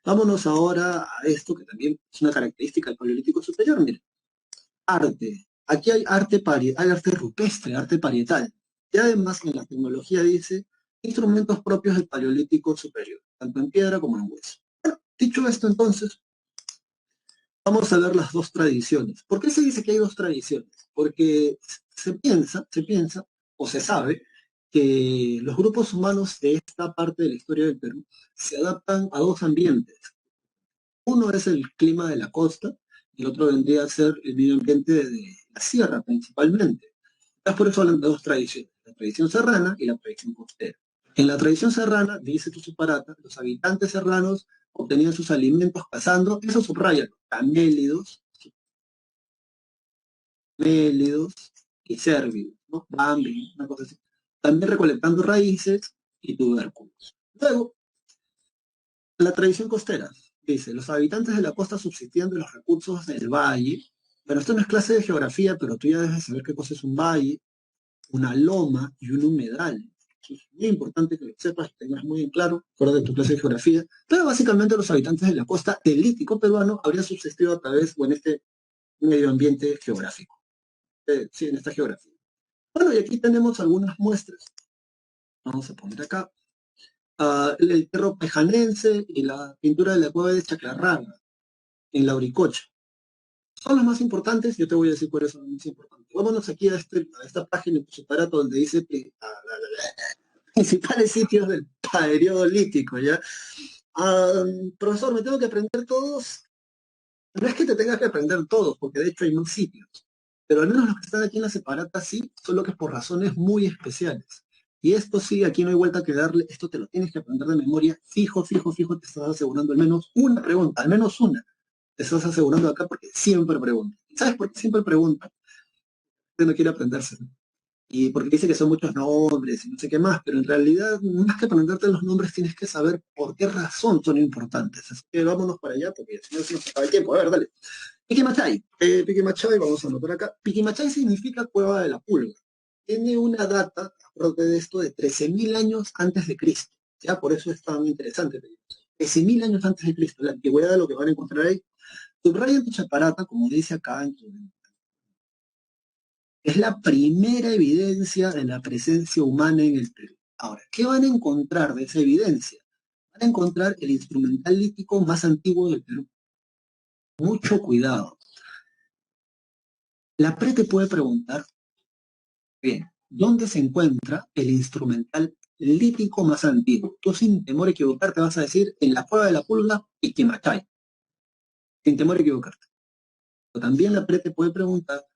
Vámonos ahora a esto que también es una característica del Paleolítico superior. Miren, arte. Aquí hay hay arte rupestre, arte parietal. Y además en la tecnología dice instrumentos propios del Paleolítico superior, tanto en piedra como en hueso. Bueno, dicho esto entonces, vamos a ver las dos tradiciones. ¿Por qué se dice que hay dos tradiciones? Porque se piensa o se sabe que los grupos humanos de esta parte de la historia del Perú se adaptan a dos ambientes. Uno es el clima de la costa y el otro vendría a ser el medio ambiente de la sierra principalmente. Entonces por eso hablan de dos tradiciones, la tradición serrana y la tradición costera. En la tradición serrana, dice tu separata, los habitantes serranos obtenían sus alimentos cazando, eso subraya, camélidos y cérvidos, ¿no? Bambi, una cosa así. También recolectando raíces y tubérculos. Luego, la tradición costera, dice, los habitantes de la costa subsistían de los recursos del valle. Bueno, esto no es clase de geografía, pero tú ya debes saber qué cosa es un valle, una loma y un humedal. Es muy importante que lo sepas, que tengas muy en claro, fuera de tu clase de geografía. Pero básicamente los habitantes de la costa del lítico peruano habrían subsistido a través, o en este medio ambiente geográfico. Sí, en esta geografía. Bueno, y aquí tenemos algunas muestras. Vamos a poner acá. El perro pejanense y la pintura de la cueva de Chaclarranga, en Lauricocha. Son los más importantes, yo te voy a decir cuáles son los más importantes. Vámonos aquí a esta página en tu separato donde dice que principales sitios del periodo lítico, ¿ya? Profesor, ¿me tengo que aprender todos? No es que te tengas que aprender todos, porque de hecho hay más sitios. Pero al menos los que están aquí en la separata sí, solo que por razones muy especiales. Y esto sí, aquí no hay vuelta que darle, esto te lo tienes que aprender de memoria, fijo, fijo, fijo, te estás asegurando al menos una pregunta, al menos una. Te estás asegurando acá porque siempre pregunta. ¿Sabes por qué siempre pregunta? Usted no quiere aprenderse, ¿no? Y porque dice que son muchos nombres y no sé qué más, pero en realidad, más que aprenderte los nombres, tienes que saber por qué razón son importantes. Así que vámonos para allá, porque si no se nos acaba el tiempo. A ver, dale. Piquimachay. Piquimachay, vamos a anotar acá. Piquimachay significa cueva de la pulga. Tiene una data, acuérdate de esto, de 13.000 años antes de Cristo. ¿Ya? Por eso es tan interesante. 13.000 años antes de Cristo, la antigüedad de lo que van a encontrar ahí. Subraya en tu chaparata, como dice acá, es la primera evidencia de la presencia humana en el Perú. Ahora, ¿qué van a encontrar de esa evidencia? Van a encontrar el instrumental lítico más antiguo del Perú. Mucho cuidado. La PRE te puede preguntar, bien, ¿dónde se encuentra el instrumental lítico más antiguo? Tú sin temor a equivocarte vas a decir en la cueva de la pulga Piquimachay, sin temor a equivocarte. Pero también la PRE te puede preguntar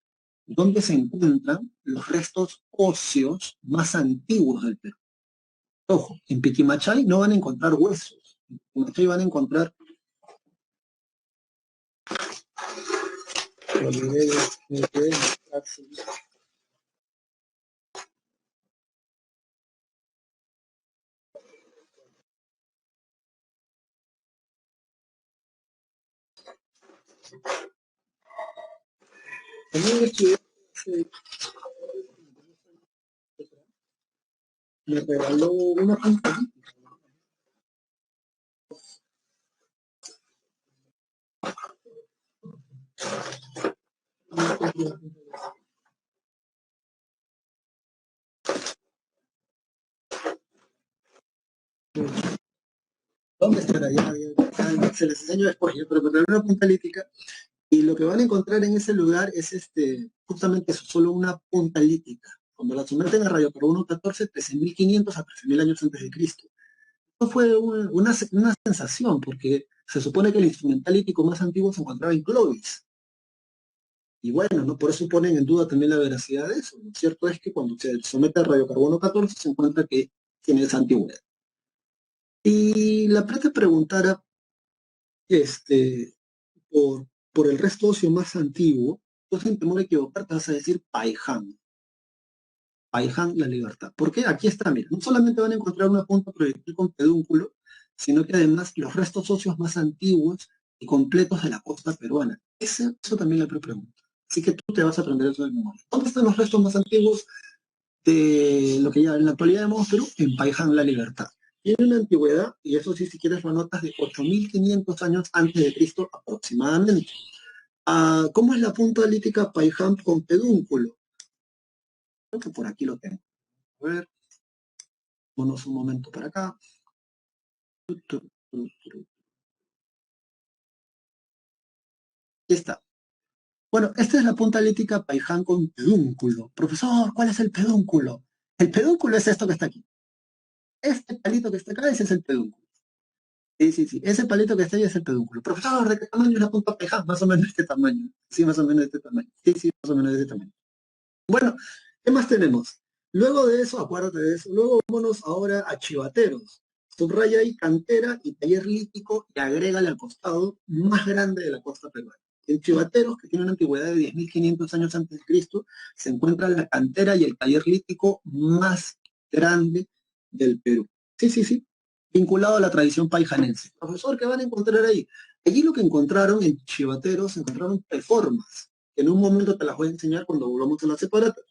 dónde se encuentran los restos óseos más antiguos del Perú. Ojo, en Piquimachay no van a encontrar huesos, en Piquimachay van a encontrar... Me regaló una pantalla. ¿Dónde estará? Se les enseño después, pero me regaló una punta lítica. Y lo que van a encontrar en ese lugar es justamente eso, solo una punta lítica. Cuando la someten a radiocarbono 14, 13.500 a 13.000 años antes de Cristo. Esto fue una sensación, porque se supone que el instrumental lítico más antiguo se encontraba en Clovis. Y bueno, ¿no? Por eso ponen en duda también la veracidad de eso. Lo cierto es que cuando se somete a radiocarbono 14 se encuentra que tiene esa antigüedad. Y la preta preguntara este, por el resto óseo más antiguo, tú sin temor a equivocarte vas a decir Paiján. Paiján, la libertad. ¿Por qué? Aquí está, mira, no solamente van a encontrar una punta proyectil con pedúnculo, sino que además los restos óseos más antiguos y completos de la costa peruana. Eso también la pregunta. Así que tú te vas a aprender eso de memoria. ¿Dónde están los restos más antiguos de lo que ya en la actualidad llamamos Perú? En Paiján, la libertad. Tiene una antigüedad, y eso sí, si quieres lo anotas, de 8.500 años antes de Cristo aproximadamente. ¿Cómo es la punta lítica Paiján con pedúnculo? Creo que por aquí lo tengo. A ver, vámonos un momento para acá. Aquí está. Bueno, esta es la punta lítica Paiján con pedúnculo. Profesor, ¿cuál es el pedúnculo? El pedúnculo es esto que está aquí. Este palito que está acá, ese es el pedúnculo. Sí, sí, sí. Ese palito que está ahí es el pedúnculo. Profesor, ¿de qué tamaño es la punta Paiján? Más o menos de este tamaño. Sí, más o menos de este tamaño. Sí, sí, más o menos de este tamaño. Bueno, ¿qué más tenemos? Luego de eso, acuérdate de eso, luego vámonos ahora a chivateros. Subraya ahí cantera y taller lítico y agrégale al costado más grande de la costa peruana. En Chivateros, que tiene una antigüedad de 10.500 años antes de Cristo, se encuentra la cantera y el taller lítico más grande del Perú. Sí, sí, sí, vinculado a la tradición paijanense. Profesor, ¿qué van a encontrar ahí? Allí lo que encontraron en Chivateros, encontraron reformas que en un momento te las voy a enseñar cuando volvamos a la separata.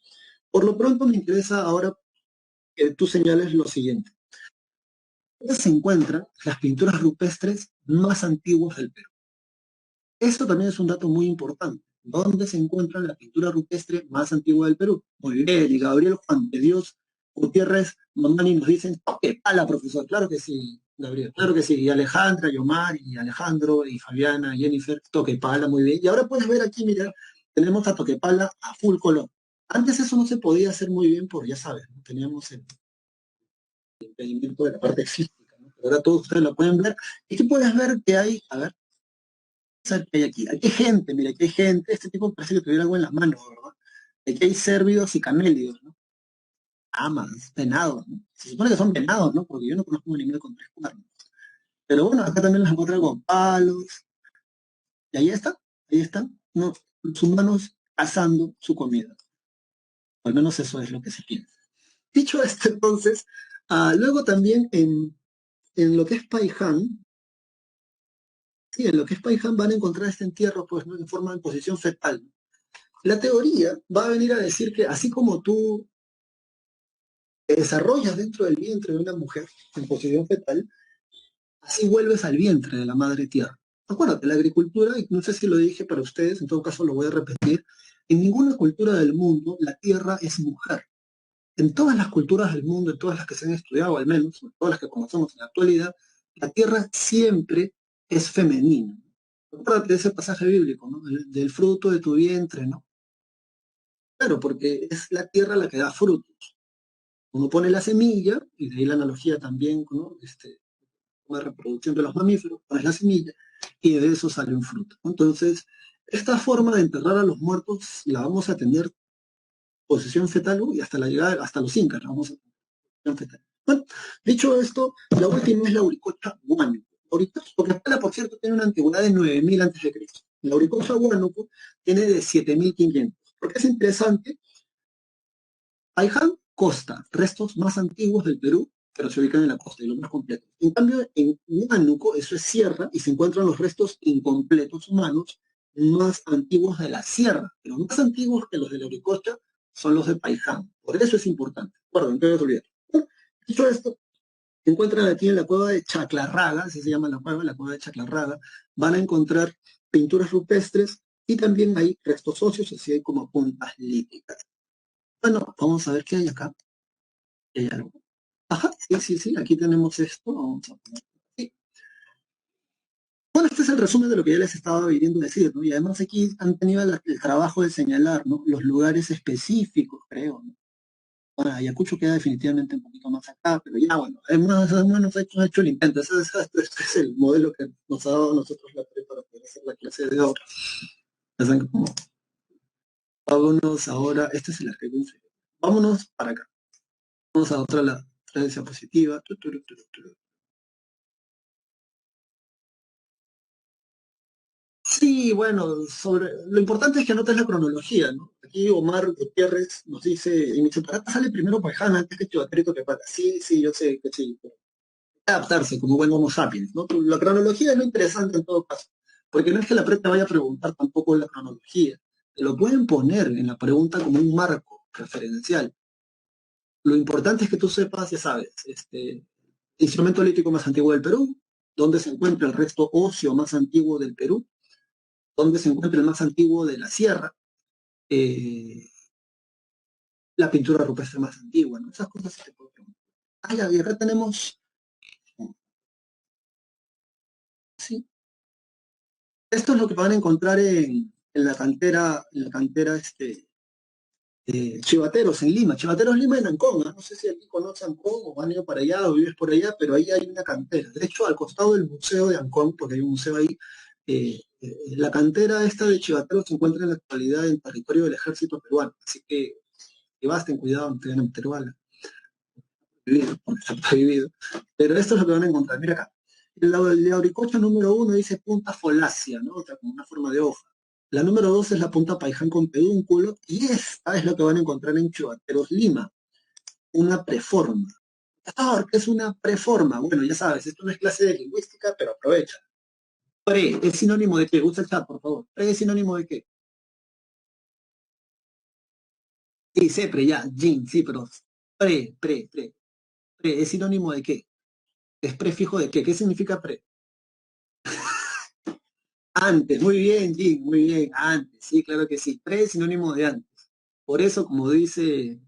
Por lo pronto me interesa ahora que tú señales lo siguiente. ¿Dónde se encuentran las pinturas rupestres más antiguas del Perú? Esto también es un dato muy importante. ¿Dónde se encuentra la pintura rupestre más antigua del Perú? Muy bien, y Gabriel Juan de Dios Gutiérrez Mondani nos dicen, toque pala, profesor. Claro que sí, Gabriel, claro que sí. Y Alejandra, y Omar, y Alejandro, y Fabiana, y Jennifer, toque pala, muy bien. Y ahora puedes ver aquí, mira, tenemos a toque pala a full color. Antes eso no se podía hacer muy bien porque, ya sabes, ¿no? Teníamos el impedimento de la parte física, ¿no? Pero ahora todos ustedes lo pueden ver. Y aquí puedes ver que hay, a ver, que hay aquí. Aquí hay gente, mira, aquí hay gente. Este tipo parece que tuviera algo en las manos, ¿verdad? Aquí hay cérvidos y camélidos, ¿no? Amas, venados, ¿no? Se supone que son venados, ¿no? Porque yo no conozco un animal con tres cuernos. Pero bueno, acá también los encuentran con palos. Y ahí están, ¿no? Los humanos cazando su comida. Al menos eso es lo que se piensa. Dicho esto, entonces, luego también en lo que es Paiján, Sí, en lo que es Paiján van a encontrar este entierro, pues, ¿no? En forma, en posición fetal. La teoría va a venir a decir que así como tú te desarrollas dentro del vientre de una mujer en posición fetal, así vuelves al vientre de la madre tierra. Acuérdate, la agricultura, y no sé si lo dije para ustedes, en todo caso lo voy a repetir, en ninguna cultura del mundo la tierra es mujer. En todas las culturas del mundo, en todas las que se han estudiado al menos, en todas las que conocemos en la actualidad, la tierra siempre es femenina. Acuérdate de ese pasaje bíblico, ¿no? Del fruto de tu vientre, ¿no? Claro, porque es la tierra la que da frutos. Uno pone la semilla, y de ahí la analogía también, ¿no? Una reproducción de los mamíferos, pones la semilla, y de eso sale un fruto. Entonces, esta forma de enterrar a los muertos la vamos a tener posición fetal y hasta la llegada, hasta los incas, la vamos a tener posición fetal. Bueno, dicho esto, la última es la Auricocha huánuco. Porque Pala, por cierto, tiene una antigüedad de 9000 a.C. La Auricocha huánuco tiene de 7500. Porque es interesante, Paiján, costa, restos más antiguos del Perú, pero se ubican en la costa y los más completos. En cambio, en Huánuco, eso es sierra, y se encuentran los restos incompletos humanos más antiguos de la sierra. Los más antiguos que los de la Auricocha son los de Paiján. Por eso es importante. Perdón, no te voy a olvidar. Bueno, dicho esto, se encuentran aquí en la cueva de Chaclarraga, así se llama la cueva de Chaclarraga. Van a encontrar pinturas rupestres y también hay restos óseos, así hay como puntas líticas. Bueno, vamos a ver qué hay acá. ¿Hay algo? Ajá, sí, sí, sí, aquí tenemos esto. Vamos a poner aquí. Bueno, este es el resumen de lo que ya les estaba viviendo decir, ¿no? Y además aquí han tenido el trabajo de señalar, ¿no? Los lugares específicos, creo, ¿no? Bueno, Ayacucho queda definitivamente un poquito más acá, pero ya, bueno, además ha hecho el intento. Ese es el modelo que nos ha dado a nosotros la prepa para poder hacer la clase de ahora. Ya saben cómo. Vámonos ahora, este es el arquetipo inferior. Vámonos para acá. Vamos a otra diapositiva. Sí, bueno, lo importante es que anotes la cronología, ¿no? Aquí Omar Gutiérrez nos dice, en mi separata sale primero Paján antes que Chivaterio que pasa. Sí, sí, yo sé que sí, pero hay que adaptarse como buen Homo sapiens, ¿no? La cronología es lo interesante en todo caso, porque no es que la PRE te vaya a preguntar tampoco la cronología, te lo pueden poner en la pregunta como un marco referencial. Lo importante es que tú sepas, ya sabes, instrumento lítico más antiguo del Perú, dónde se encuentra el resto óseo más antiguo del Perú, dónde se encuentra el más antiguo de la sierra, eh, la pintura rupestre más antigua, ¿no? Esas cosas se pueden preguntar. Ah, ya, y acá tenemos, sí, esto es lo que van a encontrar en la cantera, Chivateros en Lima. Chivateros Lima en Ancón, ¿no? No sé si aquí conoces Ancón o han ido para allá o vives por allá, pero ahí hay una cantera. De hecho, al costado del museo de Ancón, porque hay un museo ahí, la cantera esta de Chivateros se encuentra en la actualidad en territorio del ejército peruano. Así que basten cuidado, no te van a meter bala. Porque está prohibido. Pero esto es lo que van a encontrar. Mira acá. El auricocha número uno dice punta folacia, ¿no? O sea, como una forma de hoja. La número dos es la punta paiján con pedúnculo. Y esta es lo que van a encontrar en Chivateros Lima, una preforma. ¿Qué es una preforma? Bueno, ya sabes, esto no es clase de lingüística, pero aprovecha. Pre, ¿es sinónimo de qué? Usa el chat, por favor. Pre, ¿es sinónimo de qué? Sí, sepre, ya, Jin, sí, pero pre, ¿es sinónimo de qué? ¿Es prefijo de qué? ¿Qué significa pre? Antes, muy bien, Jim, muy bien, antes, sí, claro que sí. Pre es sinónimo de antes. Por eso, como dice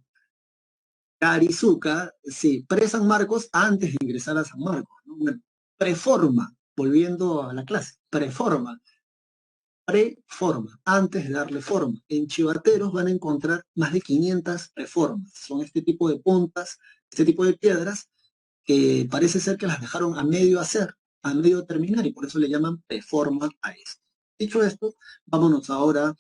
Carizuca, sí, pre-San Marcos antes de ingresar a San Marcos, ¿no? Bueno, preforma, volviendo a la clase, preforma, antes de darle forma. En Chivateros van a encontrar más de 500 preformas. Son este tipo de puntas, este tipo de piedras que parece ser que las dejaron a medio hacer, a medio terminar, y por eso le llaman preforma a esto. Dicho esto, vámonos ahora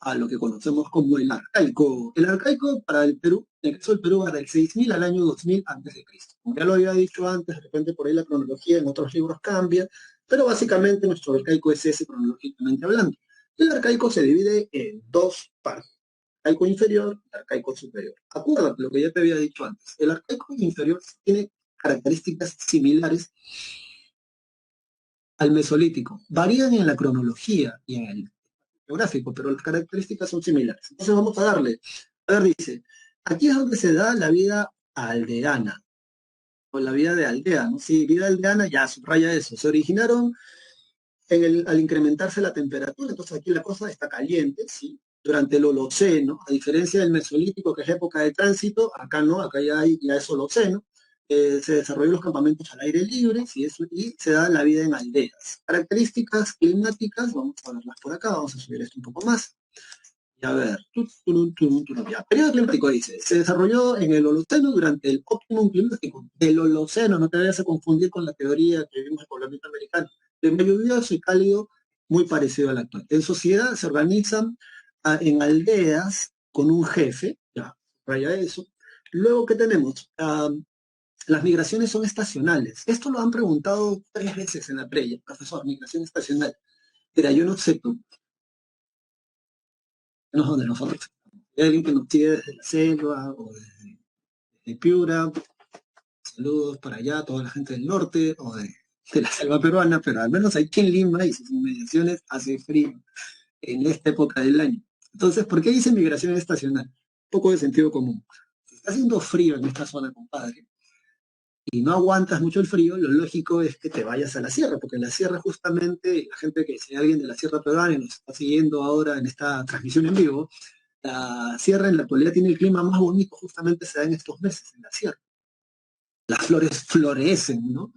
a lo que conocemos como el arcaico. El arcaico para el Perú, en el caso del Perú, va del 6000 al año 2000 antes de Cristo. Como ya lo había dicho antes, de repente por ahí la cronología en otros libros cambia, pero básicamente nuestro arcaico es ese cronológicamente hablando. El arcaico se divide en dos partes, arcaico inferior y arcaico superior. Acuérdate lo que ya te había dicho antes. El arcaico inferior tiene características similares al Mesolítico. Varían en la cronología y en el geográfico, pero las características son similares. Entonces vamos a darle. A ver, dice, aquí es donde se da la vida aldeana, o la vida de aldea, ¿no? Sí, vida aldeana, ya subraya eso. Se originaron al incrementarse la temperatura, entonces aquí la cosa está caliente, ¿sí? Durante el Holoceno, a diferencia del Mesolítico, que es época de tránsito, acá no, acá ya es Holoceno, se desarrollaron los campamentos al aire libre, ¿sí? Y se da la vida en aldeas. Características climáticas, vamos a verlas por acá, vamos a subir esto un poco más. Y a ver, ya. Periodo climático dice, se desarrolló en el Holoceno durante el óptimo climático del Holoceno, no te vayas a confundir con la teoría que vimos en el poblamiento americano, de medio lluvioso y cálido, muy parecido al actual. En sociedad se organizan en aldeas con un jefe, ya, vaya eso. Luego, ¿qué tenemos? Las migraciones son estacionales. Esto lo han preguntado 3 veces en la previa, profesor, migración estacional. Mira, yo no sé tú, no es donde nosotros. Hay alguien que nos sigue desde la selva o desde Piura, saludos para allá, toda la gente del norte o de la selva peruana, pero al menos aquí en Lima y sus inmediaciones hace frío en esta época del año. Entonces, ¿por qué dice migración estacional? Un poco de sentido común. Si está haciendo frío en esta zona, compadre, y no aguantas mucho el frío, lo lógico es que te vayas a la sierra, porque en la sierra justamente, la gente que si hay alguien de la sierra peruana y nos está siguiendo ahora en esta transmisión en vivo, la sierra en la actualidad tiene el clima más bonito, justamente se da en estos meses, en la sierra. Las flores florecen, ¿no?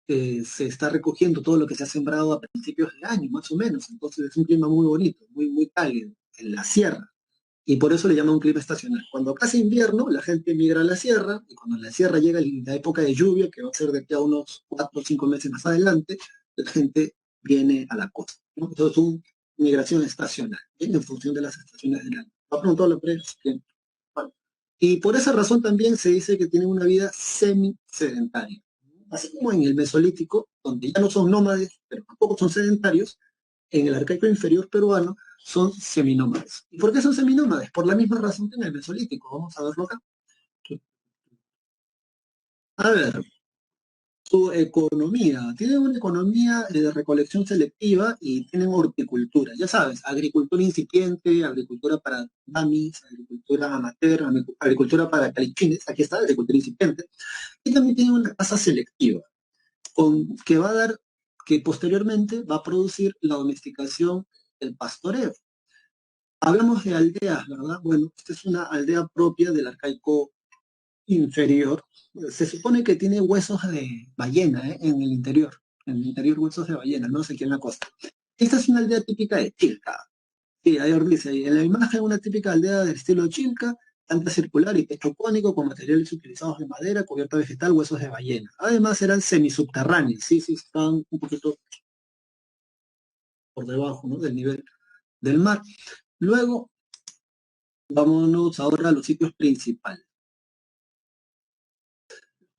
Se está recogiendo todo lo que se ha sembrado a principios de año, más o menos. Entonces es un clima muy bonito, muy, muy cálido, en la sierra. Y por eso le llaman un clima estacional. Cuando casi invierno, la gente migra a la sierra, y cuando la sierra llega la época de lluvia, que va a ser de aquí a unos 4 o 5 meses más adelante, la gente viene a la costa, ¿no? Entonces es una migración estacional, ¿bien? En función de las estaciones del año. Va a preguntar la prensa. Bueno, y por esa razón también se dice que tienen una vida semi-sedentaria. Así como en el Mesolítico, donde ya no son nómades, pero tampoco son sedentarios, en el arcaico inferior peruano son seminómades. ¿Y por qué son seminómades? Por la misma razón que en el Mesolítico. Vamos a verlo acá. A ver, su economía. Tienen una economía de recolección selectiva y tienen horticultura. Ya sabes, agricultura incipiente, agricultura para damis, agricultura amateur, agricultura para calichines. Aquí está, agricultura incipiente. Y también tienen una casa selectiva, que va a dar, que posteriormente va a producir la domesticación del pastoreo. Hablamos de aldeas, ¿verdad? Bueno, esta es una aldea propia del arcaico inferior. Se supone que tiene huesos de ballena, ¿eh? En el interior huesos de ballena, no sé quién la costa. Esta es una aldea típica de Chilca. Sí, ahí dice, ahí, en la imagen una típica aldea del estilo Chilca, planta circular y techo cónico con materiales utilizados de madera, cubierta vegetal, huesos de ballena. Además eran semisubterráneos, sí, sí, estaban un poquito por debajo, ¿no? Del nivel del mar. Luego, vámonos ahora a los sitios principales.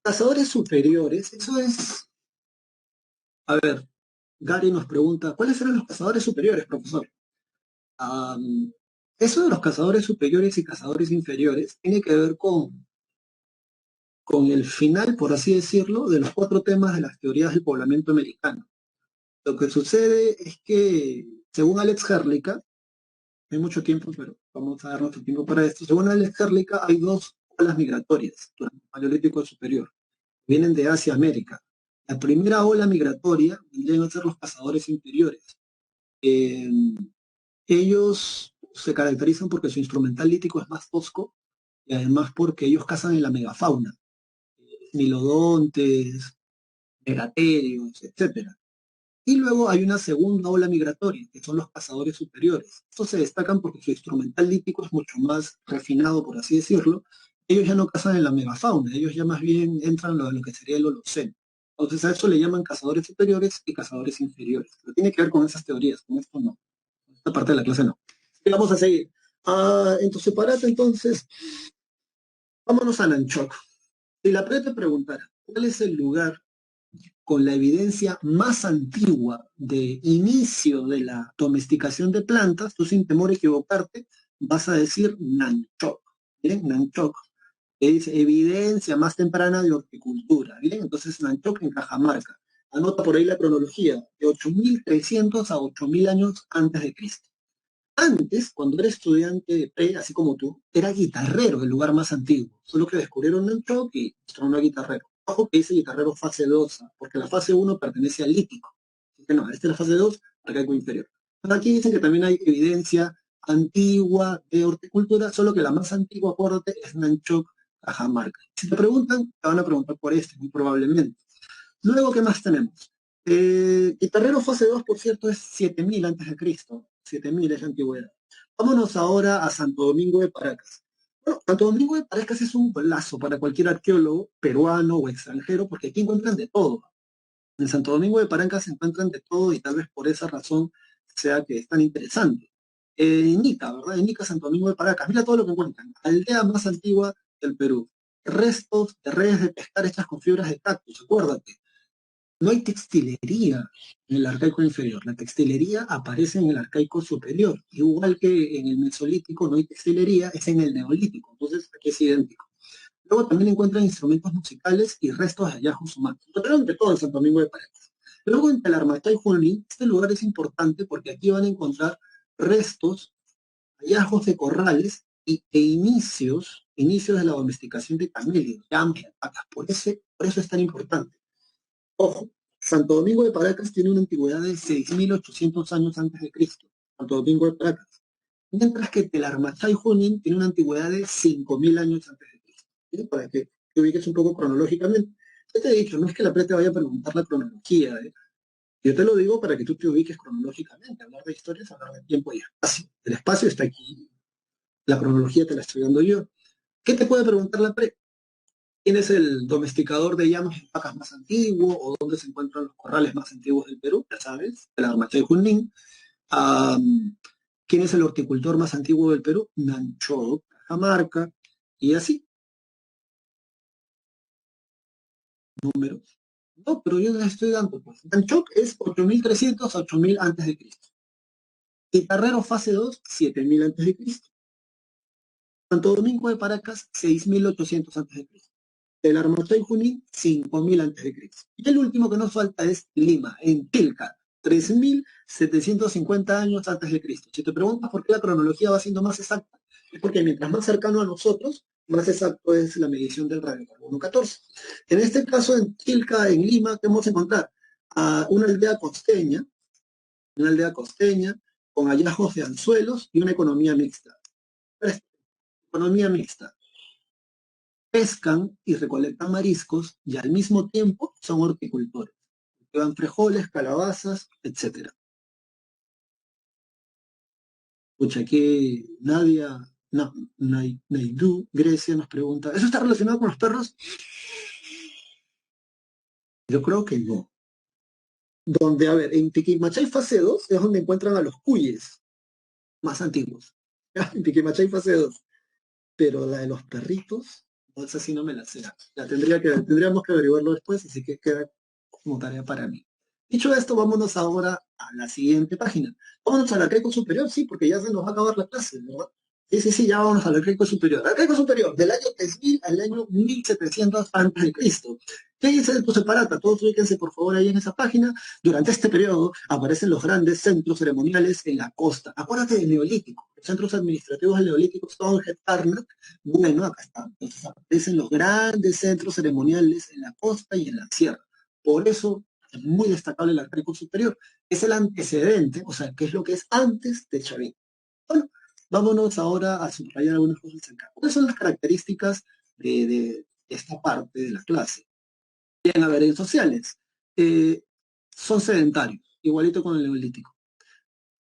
Cazadores superiores, eso es. A ver, Gary nos pregunta, ¿cuáles eran los cazadores superiores, profesor? Eso de los cazadores superiores y cazadores inferiores tiene que ver con el final, por así decirlo, de los 4 temas de las teorías del poblamiento americano. Lo que sucede es que, según Alex Herlica, no hay mucho tiempo, pero vamos a dar nuestro tiempo para esto. Según Alex Herlica, hay 2 olas migratorias durante el Paleolítico superior. Vienen de Asia a América. La primera ola migratoria vendrían a ser los cazadores inferiores. Eh, Ellos se caracterizan porque su instrumental lítico es más tosco y además porque ellos cazan en la megafauna, milodontes, megaterios, etcétera. Y luego hay una segunda ola migratoria, que son los cazadores superiores. Estos se destacan porque su instrumental lítico es mucho más refinado, por así decirlo. Ellos ya no cazan en la megafauna, ellos ya más bien entran en lo que sería el Holoceno. Entonces a eso le llaman cazadores superiores y cazadores inferiores. Pero tiene que ver con esas teorías, con esto no. Esta parte de la clase no. Y vamos a seguir. En tu separate, entonces, vámonos a Nanchoc. Si la pre te preguntara, ¿cuál es el lugar con la evidencia más antigua de inicio de la domesticación de plantas? Tú sin temor a equivocarte, vas a decir Nanchoc. ¿Bien? Nanchoc. Es evidencia más temprana de horticultura. ¿Bien? Entonces Nanchoc en Cajamarca. Anota por ahí la cronología, de 8.300 a 8.000 años antes de Cristo. Antes, cuando era estudiante de pre, así como tú, era guitarrero, el lugar más antiguo. Solo que descubrieron el choque y mostraron a guitarrero. Ojo que dice guitarrero fase 2, porque la fase uno pertenece al lítico. Así que no, esta es la fase 2, arcaico inferior. Pero aquí dicen que también hay evidencia antigua de horticultura, solo que la más antigua, acuérdate, es Nanchoc, Cajamarca. Si te preguntan, te van a preguntar por este, muy probablemente. Luego, ¿qué más tenemos? Guitarrero fase 2, por cierto, es 7.000 antes de Cristo. 7.000 es la antigüedad. Vámonos ahora a Santo Domingo de Paracas. Bueno, Santo Domingo de Paracas es un golazo para cualquier arqueólogo peruano o extranjero, porque aquí encuentran de todo. En Santo Domingo de Paracas se encuentran de todo y tal vez por esa razón sea que es tan interesante. Ica, ¿verdad? En Ica, Santo Domingo de Paracas. Mira todo lo que encuentran. Aldea más antigua del Perú. Restos de redes de pescar hechas con fibras de cactus, acuérdate. No hay textilería en el arcaico inferior. La textilería aparece en el arcaico superior. Igual que en el mesolítico no hay textilería, es en el neolítico. Entonces, aquí es idéntico. Luego también encuentran instrumentos musicales y restos de hallazgos humanos. Encontraron de todo en Santo Domingo de Paracas. Luego en Talarmatay, Junín, este lugar es importante porque aquí van a encontrar restos, hallazgos de corrales e inicios de la domesticación de camellos, llamas y alpacas. Por eso es tan importante. Ojo, Santo Domingo de Paracas tiene una antigüedad de 6.800 años antes de Cristo. Santo Domingo de Paracas. Mientras que Telarmachay Junín tiene una antigüedad de 5.000 años antes de Cristo. ¿Sí? Para que te ubiques un poco cronológicamente. Yo te he dicho, no es que la pre te vaya a preguntar la cronología. Yo te lo digo para que tú te ubiques cronológicamente. Hablar de historia es hablar de tiempo y espacio. El espacio está aquí. La cronología te la estoy dando yo. ¿Qué te puede preguntar la pre? ¿Quién es el domesticador de llamas y vacas más antiguo o dónde se encuentran los corrales más antiguos del Perú? Ya sabes, el Armachay Junín. ¿Quién es el horticultor más antiguo del Perú? Nanchoc, Cajamarca, y así, números. No, pero yo les estoy dando, pues. Nanchoc es 8.300 a 8.000 antes de Cristo. Guitarrero fase 2, 7.000 antes de Cristo. Santo Domingo de Paracas, 6.800 antes de Cristo. El Armatoy Junín, 5.000 antes de Cristo. Y el último que nos falta es Lima, en Tilca, 3.750 años antes de Cristo. Si te preguntas por qué la cronología va siendo más exacta, es porque mientras más cercano a nosotros, más exacto es la medición del radiocarbono 14. En este caso, en Tilca, en Lima, ¿qué vamos a encontrar? Una aldea costeña con hallazgos de anzuelos y una economía mixta. Economía mixta. Pescan y recolectan mariscos y al mismo tiempo son horticultores. Llevan frijoles, calabazas, etcétera. Escucha, aquí Nadia, Naidu, Grecia nos pregunta, ¿eso está relacionado con los perros? Yo creo que no. Donde, a ver, en Tiquimachay fase 2 es donde encuentran a los cuyes más antiguos. En Tiquimachay fase 2. Pero la de los perritos, no, esa sí no me la sé. Ya tendríamos que averiguarlo después, así que queda como tarea para mí. Dicho esto, vámonos ahora a la siguiente página. Vámonos al arcaico superior, sí, porque ya se nos va a acabar la clase, ¿verdad? Sí, ya vámonos al arcaico superior. Arcaico superior, del año 3000 al año 1700 antes de Cristo. ¿Qué dice de tu separata? Todos ubíquense por favor ahí en esa página. Durante este periodo aparecen los grandes centros ceremoniales en la costa. Acuérdate del Neolítico. Los centros administrativos del Neolítico son Karnak. Bueno, acá está. Entonces aparecen los grandes centros ceremoniales en la costa y en la sierra. Por eso es muy destacable el arcaico superior. Es el antecedente, o sea, ¿qué es lo que es antes de Chavín? Bueno, vámonos ahora a subrayar algunas cosas acá. ¿Cuáles son las características de esta parte de la clase? Bien, a ver, en sociales, eh, son sedentarios, igualito con el neolítico.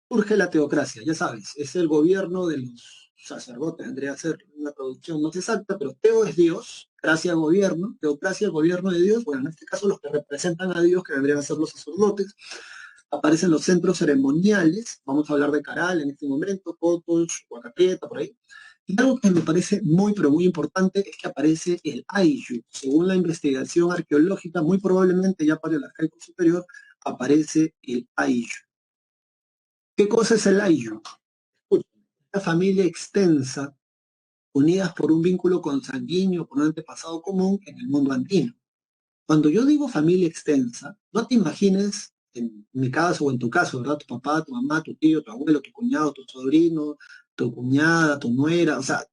Surge la teocracia, ya sabes, es el gobierno de los sacerdotes, tendría que ser una traducción más exacta, pero teo es Dios, gracia gobierno, teocracia el gobierno de Dios, bueno, en este caso los que representan a Dios, que vendrían a ser los sacerdotes, aparecen los centros ceremoniales, vamos a hablar de Caral en este momento, Cotos, Huacapieta, por ahí. Y algo que me parece muy, pero muy importante es que aparece el Ayllu. Según la investigación arqueológica, muy probablemente ya para el arcaico superior, aparece el Ayllu. ¿Qué cosa es el Ayllu? Una familia extensa, unidas por un vínculo consanguíneo, por un antepasado común en el mundo andino. Cuando yo digo familia extensa, no te imagines, en mi caso o en tu caso, ¿verdad? Tu papá, tu mamá, tu tío, tu abuelo, tu cuñado, tu sobrino, tu cuñada, tu nuera, o sea,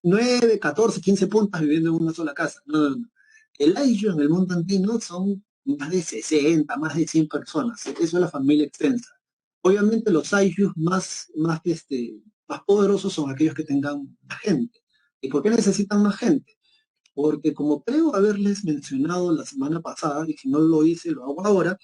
9, 14, 15 puntas viviendo en una sola casa. No, no, no. El ayllu en el mundo andino son más de 60, más de 100 personas. Eso es la familia extensa. Obviamente los ayllus más poderosos son aquellos que tengan más gente. ¿Y por qué necesitan más gente? Porque como creo haberles mencionado la semana pasada, y si no lo hice, lo hago ahora,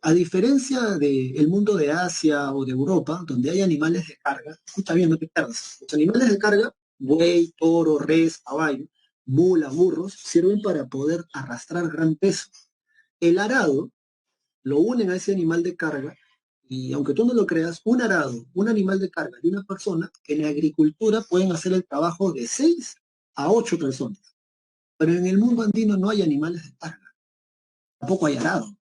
a diferencia del mundo de Asia o de Europa, donde hay animales de carga, escucha bien, no te pierdas, los animales de carga, buey, toro, res, caballo, mula, burros, sirven para poder arrastrar gran peso. El arado lo unen a ese animal de carga y aunque tú no lo creas, un arado, un animal de carga y una persona, en la agricultura pueden hacer el trabajo de 6 a 8 personas. Pero en el mundo andino no hay animales de carga, tampoco hay arado.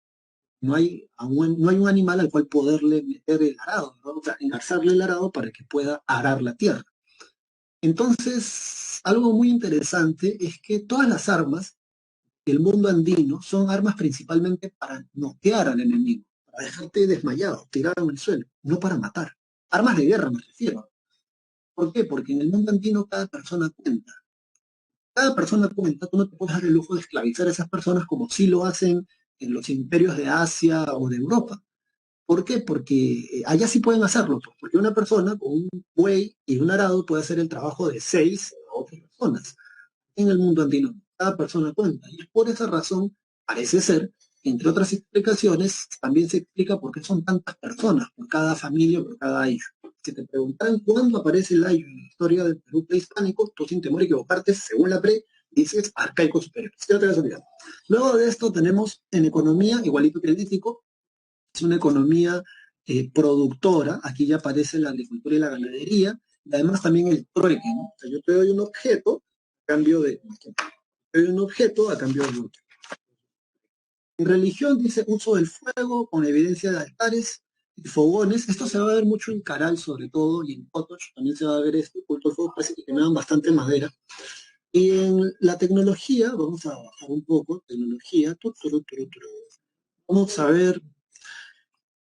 No hay un animal al cual poderle meter el arado, ¿no? O sea, engarzarle el arado para que pueda arar la tierra. Entonces, algo muy interesante es que todas las armas del mundo andino son armas principalmente para noquear al enemigo, para dejarte desmayado, tirado en el suelo, no para matar. Armas de guerra me refiero. ¿Por qué? Porque en el mundo andino cada persona cuenta. Cada persona cuenta, tú no te puedes dar el lujo de esclavizar a esas personas como sí lo hacen en los imperios de Asia o de Europa. ¿Por qué? Porque allá sí pueden hacerlo, pues, porque una persona con un buey y un arado puede hacer el trabajo de 6 a 8 personas. En el mundo andino, cada persona cuenta. Y por esa razón, parece ser, entre otras explicaciones, también se explica por qué son tantas personas, por cada familia, por cada ayllu. Si te preguntan cuándo aparece el ayllu en la historia del Perú prehispánico, tú sin temor a equivocarte, según la pre, dices arcaico superior. Es que no te vas a olvidar. Luego de esto tenemos en economía, igualito que el lítico, es una economía productora, aquí ya aparece la agricultura y la ganadería, y además también el trueque, ¿no? O sea, yo te doy un objeto a cambio de, te doy un objeto a cambio de otro. En religión dice uso del fuego con evidencia de altares y fogones. Esto se va a ver mucho en Caral sobre todo y en Otoch también se va a ver esto. Culto del fuego parece que quemaban bastante madera. Y en la tecnología, vamos a bajar un poco, tecnología, vamos a ver.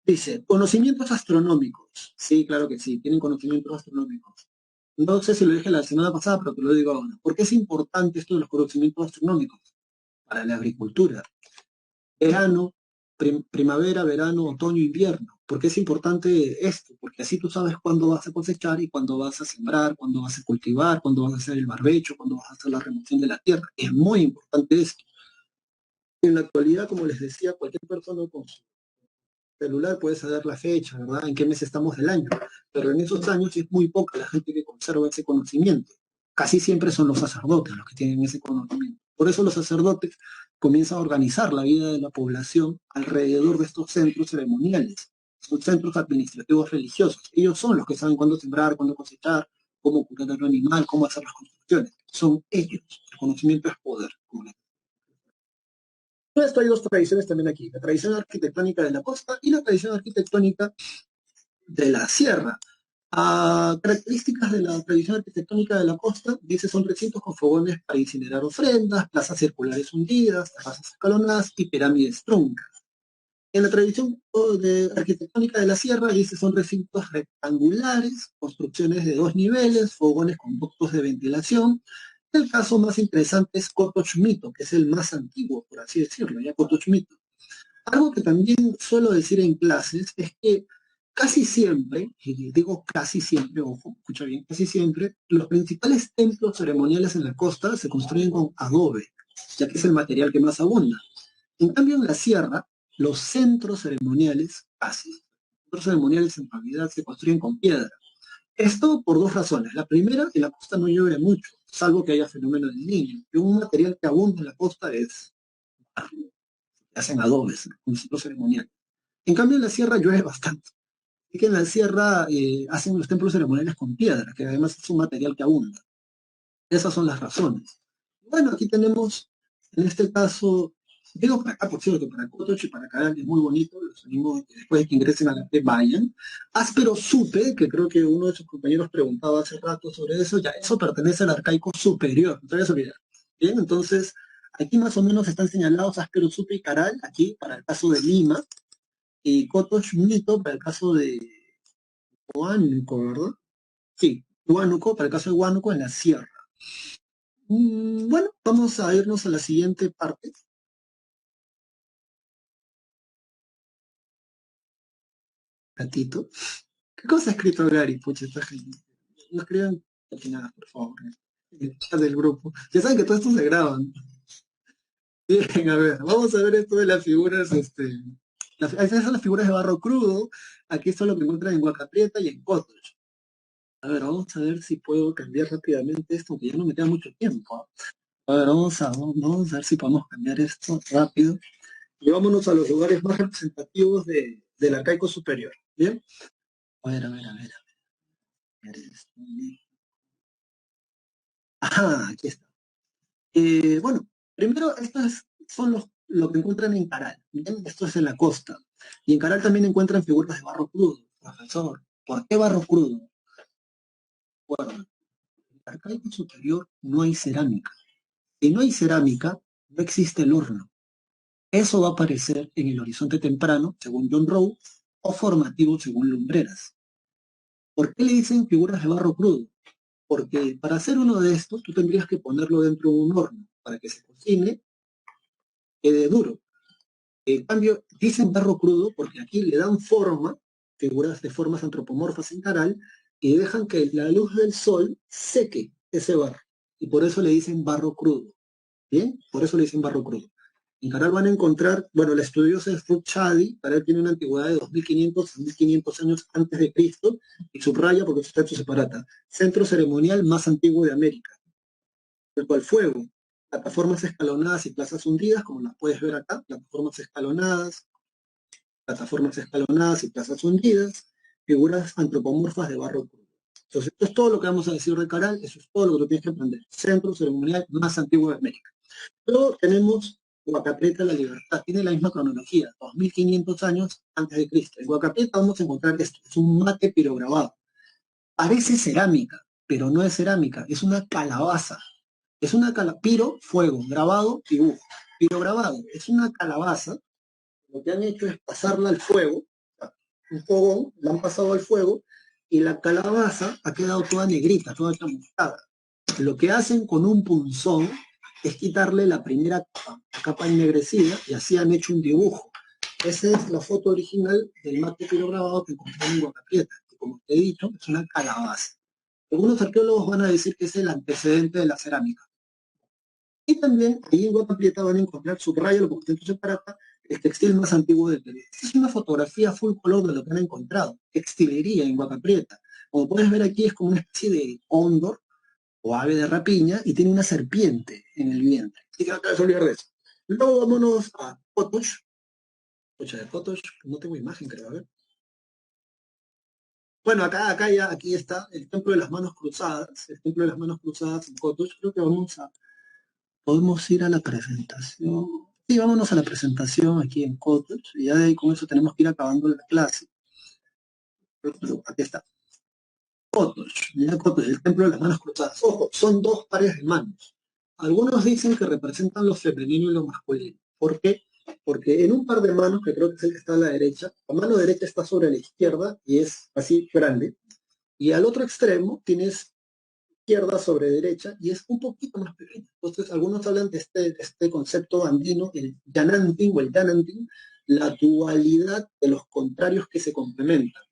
Dice, conocimientos astronómicos. Sí, claro que sí, tienen conocimientos astronómicos. No sé si lo dije la semana pasada, pero te lo digo ahora. ¿Por qué es importante esto de los conocimientos astronómicos? Para la agricultura. Verano, primavera, verano, otoño, invierno. ¿Por qué es importante esto? Porque así tú sabes cuándo vas a cosechar y cuándo vas a sembrar, cuándo vas a cultivar, cuándo vas a hacer el barbecho, cuándo vas a hacer la remoción de la tierra. Es muy importante esto. En la actualidad, como les decía, cualquier persona con su celular puede saber la fecha, ¿verdad? En qué mes estamos del año. Pero en esos años es muy poca la gente que conserva ese conocimiento. Casi siempre son los sacerdotes los que tienen ese conocimiento. Por eso los sacerdotes comienzan a organizar la vida de la población alrededor de estos centros ceremoniales. Son centros administrativos religiosos. Ellos son los que saben cuándo sembrar, cuándo cosechar, cómo curar al animal, cómo hacer las construcciones. Son ellos. El conocimiento es poder. Como les esto hay dos tradiciones también aquí, la tradición arquitectónica de la costa y la tradición arquitectónica de la sierra. Características de la tradición arquitectónica de la costa, dice, son recintos con fogones para incinerar ofrendas, plazas circulares hundidas, terrazas escalonadas y pirámides truncas. En la tradición arquitectónica de la sierra, dice, son recintos rectangulares, construcciones de 2 niveles, fogones con ductos de ventilación. El caso más interesante es Cotochmito, que es el más antiguo, por así decirlo, ya Cotochmito. Algo que también suelo decir en clases es que casi siempre, y digo casi siempre, ojo, escucha bien, casi siempre, los principales templos ceremoniales en la costa se construyen con adobe, ya que es el material que más abunda. En cambio, en la sierra, los centros ceremoniales, casi, los centros ceremoniales en realidad se construyen con piedra. Esto por dos razones. La primera, en la costa no llueve mucho, salvo que haya fenómeno del niño. Y un material que abunda en la costa es barro, hacen adobes, un centro ceremonial. En cambio, en la sierra llueve bastante. Así que en la sierra hacen los templos ceremoniales con piedra, que además es un material que abunda. Esas son las razones. Bueno, aquí tenemos, en este caso, digo para acá, por cierto, para Cotoche y para Caral es muy bonito, los animo que después de que ingresen a la P vayan. Áspero Supe, que creo que uno de sus compañeros preguntaba hace rato sobre eso, ya eso pertenece al arcaico superior, no te vayas a olvidar. Bien, entonces, Aquí más o menos están señalados Asperosupe y Caral, aquí para el caso de Lima, y Cotox Mito para el caso de Huánuco, ¿verdad? Sí, Huánuco, para el caso de Huánuco en la sierra. Bueno, vamos a irnos a la siguiente parte. Gatito. ¿Qué cosa ha escrito Gary? Pucha, esta gente. No escriban nada, por favor. En el chat del grupo. Ya saben que todo esto se graba, ¿no? Bien, a ver, vamos a ver esto de las figuras, esas son las figuras de barro crudo. Aquí esto es lo que encuentran en Huaca Prieta y en Cotox. A ver, vamos a ver si puedo cambiar rápidamente esto, que ya no me queda mucho tiempo. ¿Ah? A ver, vamos a ver si podemos cambiar esto rápido. Y vámonos a los lugares más representativos del arcaico superior. ¿Bien? A ver. Ajá, aquí está. Bueno, primero, son lo que encuentran en Caral. ¿Bien? Esto es en la costa. Y en Caral también encuentran figuras de barro crudo, profesor. ¿Por qué barro crudo? Bueno, en el arcaico superior no hay cerámica. Si no hay cerámica, no existe el horno. Eso va a aparecer en el horizonte temprano, según John Rowe, o formativo, según Lumbreras. ¿Por qué le dicen figuras de barro crudo? Porque para hacer uno de estos, tú tendrías que ponerlo dentro de un horno para que se cocine, quede duro. En cambio, dicen barro crudo porque aquí le dan forma, figuras de formas antropomorfas en Caral, y dejan que la luz del sol seque ese barro. Y por eso le dicen barro crudo. ¿Bien? Por eso le dicen barro crudo. En Caral van a encontrar, bueno, el estudioso es Ruth Chadi, Caral tiene una antigüedad de 2500 a 1500 años antes de Cristo, y subraya porque su texto separata, centro ceremonial más antiguo de América, el cual fuego, plataformas escalonadas y plazas hundidas, como las puedes ver acá, plataformas escalonadas y plazas hundidas, figuras antropomorfas de barro crudo. Entonces, esto es todo lo que vamos a decir de Caral, eso es todo lo que tú tienes que aprender. Centro ceremonial más antiguo de América. Luego tenemos Huacaprieta la Libertad, tiene la misma cronología, 2500 años antes de Cristo. En Huacaprieta vamos a encontrar esto, es un mate pirograbado. Parece cerámica, pero no es cerámica, es una calabaza. Es una calabaza, piro, fuego, grabado, dibujo. Pirograbado, es una calabaza, lo que han hecho es pasarla al fuego, un fogón, la han pasado al fuego, y la calabaza ha quedado toda negrita, toda chamuscada. Lo que hacen con un punzón es quitarle la primera capa, la capa ennegrecida, y así han hecho un dibujo. Esa es la foto original del mate pirograbado que encontré en Huacaprieta, que como te he dicho, es una calabaza. Algunos arqueólogos van a decir que es el antecedente de la cerámica. Y también ahí en Huacaprieta van a encontrar subraya lo que separata, el textil más antiguo del Perú. Esta es una fotografía full color de lo que han encontrado, textilería en Huacaprieta. Como puedes ver aquí es como una especie de cóndor o ave de rapiña y tiene una serpiente en el vientre. Así que no te vas a olvidar de eso. Luego vámonos a Cotox. Pucha, de Cotox, no tengo imagen, creo, a ver. Bueno, aquí está el Templo de las Manos Cruzadas, el Templo de las Manos Cruzadas en Cotox. Creo que podemos ir a la presentación. Sí, vámonos a la presentación aquí en Cotox, y ya de ahí con eso tenemos que ir acabando la clase. Aquí está. Cotox, el Templo de las Manos Cruzadas. Ojo, son dos pares de manos. Algunos dicen que representan lo femenino y lo masculino. ¿Por qué? Porque en un par de manos, que creo que es el que está a la derecha, la mano derecha está sobre la izquierda y es así grande, y al otro extremo tienes izquierda sobre derecha y es un poquito más pequeña. Entonces, algunos hablan de este concepto andino, el yanantin o el yanantin, la dualidad de los contrarios que se complementan.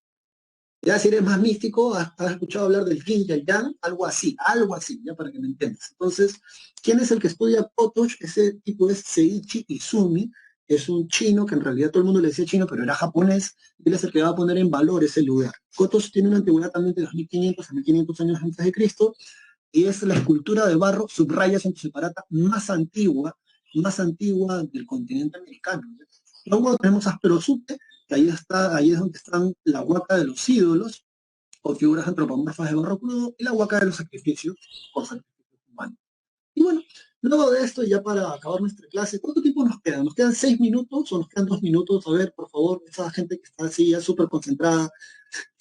Ya si eres más místico, has escuchado hablar del yin y el yang, algo así, ya para que me entiendas. Entonces, ¿quién es el que estudia Potosh? Ese tipo es Seiichi Izumi, es un chino que en realidad todo el mundo le decía chino, pero era japonés, y él es el que va a poner en valor ese lugar. Potosh tiene una antigüedad también de 2500 a 1500 años antes de Cristo, y es la escultura de barro, subraya en separata, más antigua del continente americano. Luego tenemos Asperosupe, que ahí es donde están la huaca de los ídolos, o figuras antropomorfas de barro crudo, y la huaca de los sacrificios, o sacrificios humanos. Y bueno, luego de esto, ya para acabar nuestra clase, ¿cuánto tiempo nos queda? ¿Nos quedan 6 minutos o nos quedan 2 minutos? A ver, por favor, esa gente que está así ya súper concentrada,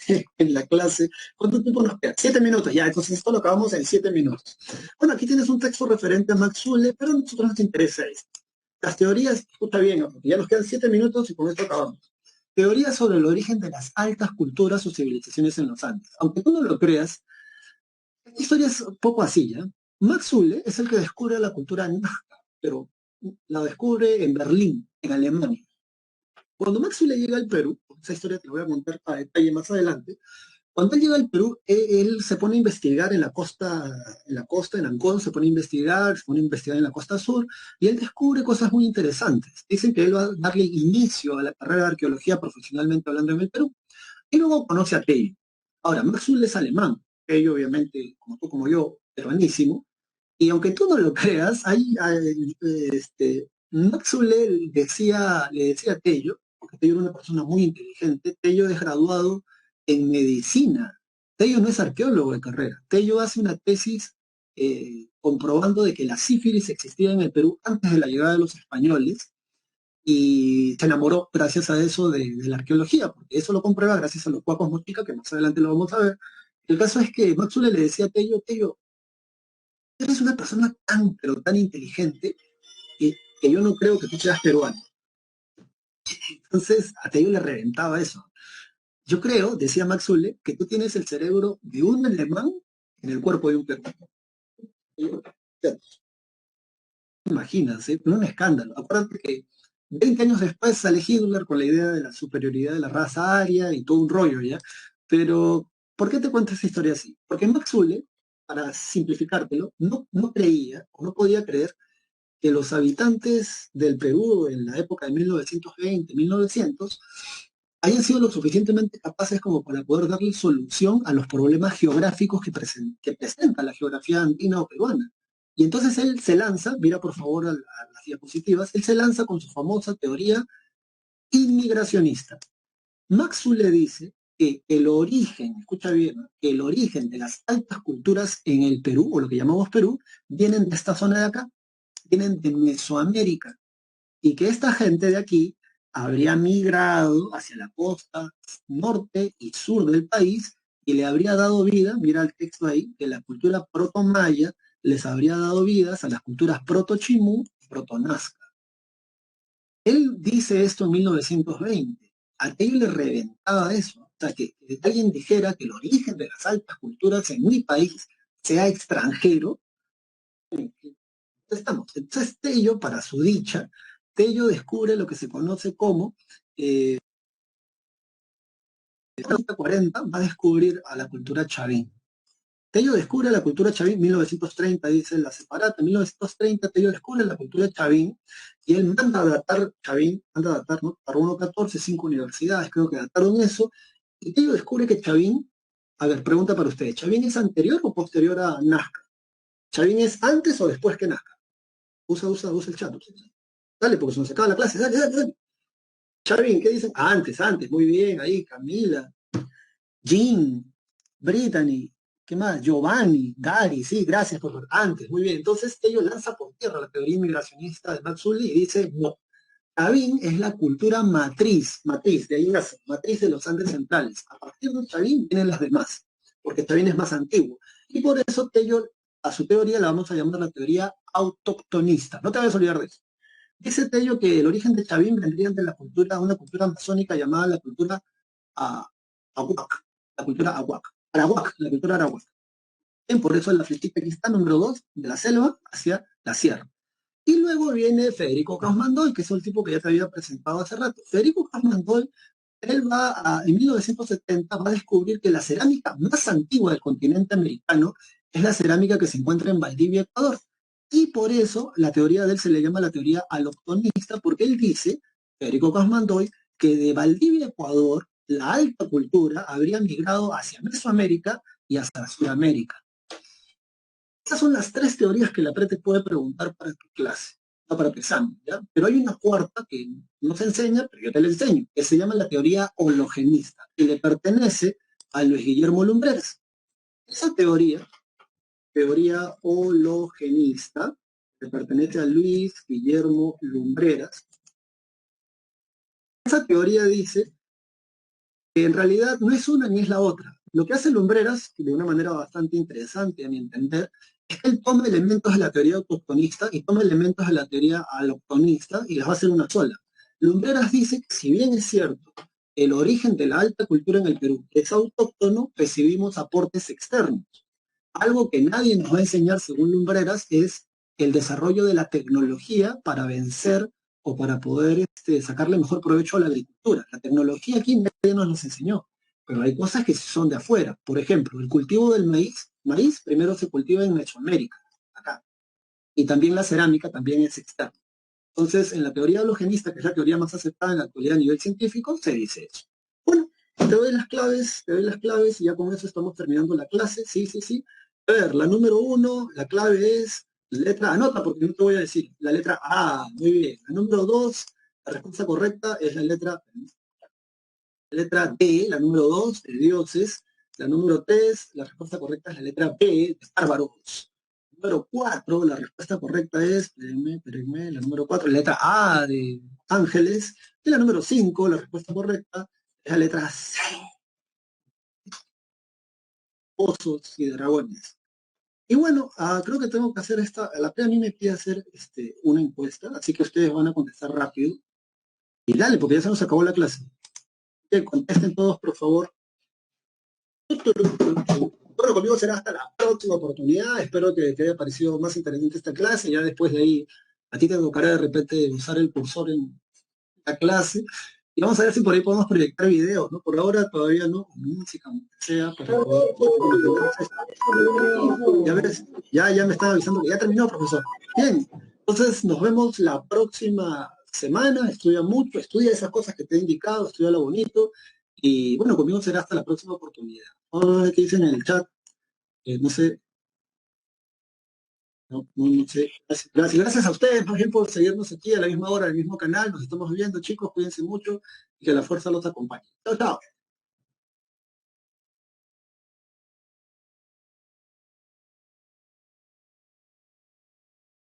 en la clase. ¿Cuánto tiempo nos queda? 7 minutos, ya, entonces esto lo acabamos en 7 minutos. Bueno, aquí tienes un texto referente a Max Zule, pero a nosotros nos interesa esto. Las teorías, escucha bien, ¿no? Porque ya nos quedan 7 minutos y con esto acabamos. Teorías sobre el origen de las altas culturas o civilizaciones en los Andes. Aunque tú no lo creas, esta historia es un poco así, ¿ya? Max Zule es el que descubre la cultura nazca, pero la descubre en Berlín, en Alemania. Cuando Max Zule llega al Perú, esa historia te la voy a contar a detalle más adelante, cuando él llega al Perú, él se pone a investigar en Ancón, se pone a investigar en la costa sur, y él descubre cosas muy interesantes. Dicen que él va a darle inicio a la carrera de arqueología profesionalmente hablando en el Perú, y luego conoce a Tello. Ahora, Max Zule es alemán, Tello obviamente, como tú como yo, peruanísimo, y aunque tú no lo creas, Max Zule le decía a Tello, porque Tello era una persona muy inteligente, Tello es graduado en medicina. Tello no es arqueólogo de carrera. Tello hace una tesis comprobando de que la sífilis existía en el Perú antes de la llegada de los españoles y se enamoró gracias a eso de la arqueología, porque eso lo comprueba gracias a los cuacos mochica, que más adelante lo vamos a ver. El caso es que Max Zule le decía a Tello, Tello, eres una persona tan, pero tan inteligente que yo no creo que tú seas peruano. Entonces, a Tello le reventaba eso. Yo creo, decía Max Zule, que tú tienes el cerebro de un alemán en el cuerpo de un peruano. Imagínense, no un escándalo. Acuérdate que 20 años después sale Hitler con la idea de la superioridad de la raza aria y todo un rollo, ¿ya? Pero, ¿por qué te cuento esta historia así? Porque Max Zule, para simplificártelo, no creía o no podía creer que los habitantes del Perú en la época de 1920, 1900, hayan sido lo suficientemente capaces como para poder darle solución a los problemas geográficos que presenta la geografía andina o peruana. Y entonces él se lanza, mira por favor a las diapositivas, él se lanza con su famosa teoría inmigracionista. Maxwell le dice que el origen, escucha bien, que el origen de las altas culturas en el Perú, o lo que llamamos Perú, vienen de esta zona de acá, vienen de Mesoamérica, y que esta gente de aquí habría migrado hacia la costa norte y sur del país y le habría dado vida, mira el texto ahí, que la cultura proto-maya les habría dado vidas a las culturas proto-chimú y proto-nazca. Él dice esto en 1920. A él le reventaba eso. O sea, que alguien dijera que el origen de las altas culturas en mi país sea extranjero, estamos. Entonces Tello, para su dicha, Tello descubre lo que se conoce como, en 1940 va a descubrir a la cultura chavín. Tello descubre la cultura chavín, 1930 dice la separata, en 1930 Tello descubre la cultura chavín y él manda a datar chavín, manda a datar, ¿no? Carbono 14, 5 universidades, creo que dataron eso, y Tello descubre que chavín, a ver, pregunta para ustedes, ¿chavín es anterior o posterior a Nazca? ¿Chavín es antes o después que Nazca? Usa el chat. Dale, porque se nos acaba la clase, dale, dale, dale. Chavín, ¿qué dicen? Antes, muy bien, ahí, Camila, Jean, Brittany, ¿qué más? Giovanni, Gary, sí, gracias por antes, muy bien. Entonces ellos lanza por tierra la teoría inmigracionista de Matsuli y dice, no, Chavín es la cultura matriz, de ahí nace, matriz de los Andes centrales. A partir de Chavín vienen las demás, porque Chavín es más antiguo. Y por eso Tello, a su teoría la vamos a llamar la teoría autoctonista. No te vayas a olvidar de eso. Dice Tello que el origen de Chavín vendría de la cultura, una cultura amazónica llamada la cultura ah, Ahuac, la cultura Ahuac, Arawak, la cultura Arawak. Por eso la flechita aquí está, número 2, de la selva hacia la sierra. Y luego viene Federico Causmandoy, que es el tipo que ya te había presentado hace rato. Federico Causmandoy, en 1970 va a descubrir que la cerámica más antigua del continente americano es la cerámica que se encuentra en Valdivia, Ecuador. Y por eso la teoría de él se le llama la teoría aloctonista, porque él dice, Federico Causmandoy, que de Valdivia, Ecuador, la alta cultura habría migrado hacia Mesoamérica y hacia Sudamérica. Esas son las tres teorías que la PRE te puede preguntar para tu clase, no para tu examen, ¿ya? Pero hay una cuarta que no se enseña, pero yo te la enseño, que se llama la teoría hologenista, y le pertenece a Luis Guillermo Lumbreras. Esa teoría hologenista, le pertenece a Luis Guillermo Lumbreras. Esa teoría dice que en realidad no es una ni es la otra. Lo que hace Lumbreras, de una manera bastante interesante a mi entender, es que él toma elementos de la teoría autoctonista y toma elementos de la teoría aloctonista y las va a hacer una sola. Lumbreras dice que si bien es cierto, el origen de la alta cultura en el Perú es autóctono, recibimos aportes externos. Algo que nadie nos va a enseñar, según Lumbreras, es el desarrollo de la tecnología para vencer o para poder sacarle mejor provecho a la agricultura. La tecnología aquí nadie nos enseñó, pero hay cosas que son de afuera. Por ejemplo, el cultivo del maíz. Maíz primero se cultiva en Mesoamérica, acá. Y también la cerámica también es externa. Entonces, en la teoría halogenista, que es la teoría más aceptada en la actualidad a nivel científico, se dice eso. Bueno, te doy las claves y ya con eso estamos terminando la clase. Sí, sí, sí. A ver, la número uno, la clave es letra, anota porque no te voy a decir, la letra A, muy bien. La número dos, la respuesta correcta es la letra D, la número dos, de dioses. La número tres, la respuesta correcta es la letra B, de bárbaros. Número cuatro, la respuesta correcta es, espérenme, la número cuatro, la letra A de ángeles. Y la número cinco, la respuesta correcta es la letra C, osos y dragones. Y bueno, creo que tengo que hacer la PEA a mí me pide hacer una encuesta, así que ustedes van a contestar rápido. Y dale, porque ya se nos acabó la clase. Que contesten todos, por favor. Bueno, conmigo será hasta la próxima oportunidad. Espero que te haya parecido más interesante esta clase. Ya después de ahí, a ti te tocará de repente usar el cursor en la clase. Y vamos a ver si por ahí podemos proyectar videos, ¿no? Por ahora todavía no, música, aunque sea, para poder ya ves, ya me estaba avisando que ya terminó, profesor. Bien, entonces nos vemos la próxima semana. Estudia mucho, estudia esas cosas que te he indicado, estudia lo bonito. Y bueno, conmigo será hasta la próxima oportunidad. Ay, ¿qué dicen en el chat? No sé, no sé. Gracias a ustedes, más bien, por seguirnos aquí a la misma hora, en el mismo canal. Nos estamos viendo, chicos. Cuídense mucho y que la fuerza los acompañe. Chao, chao.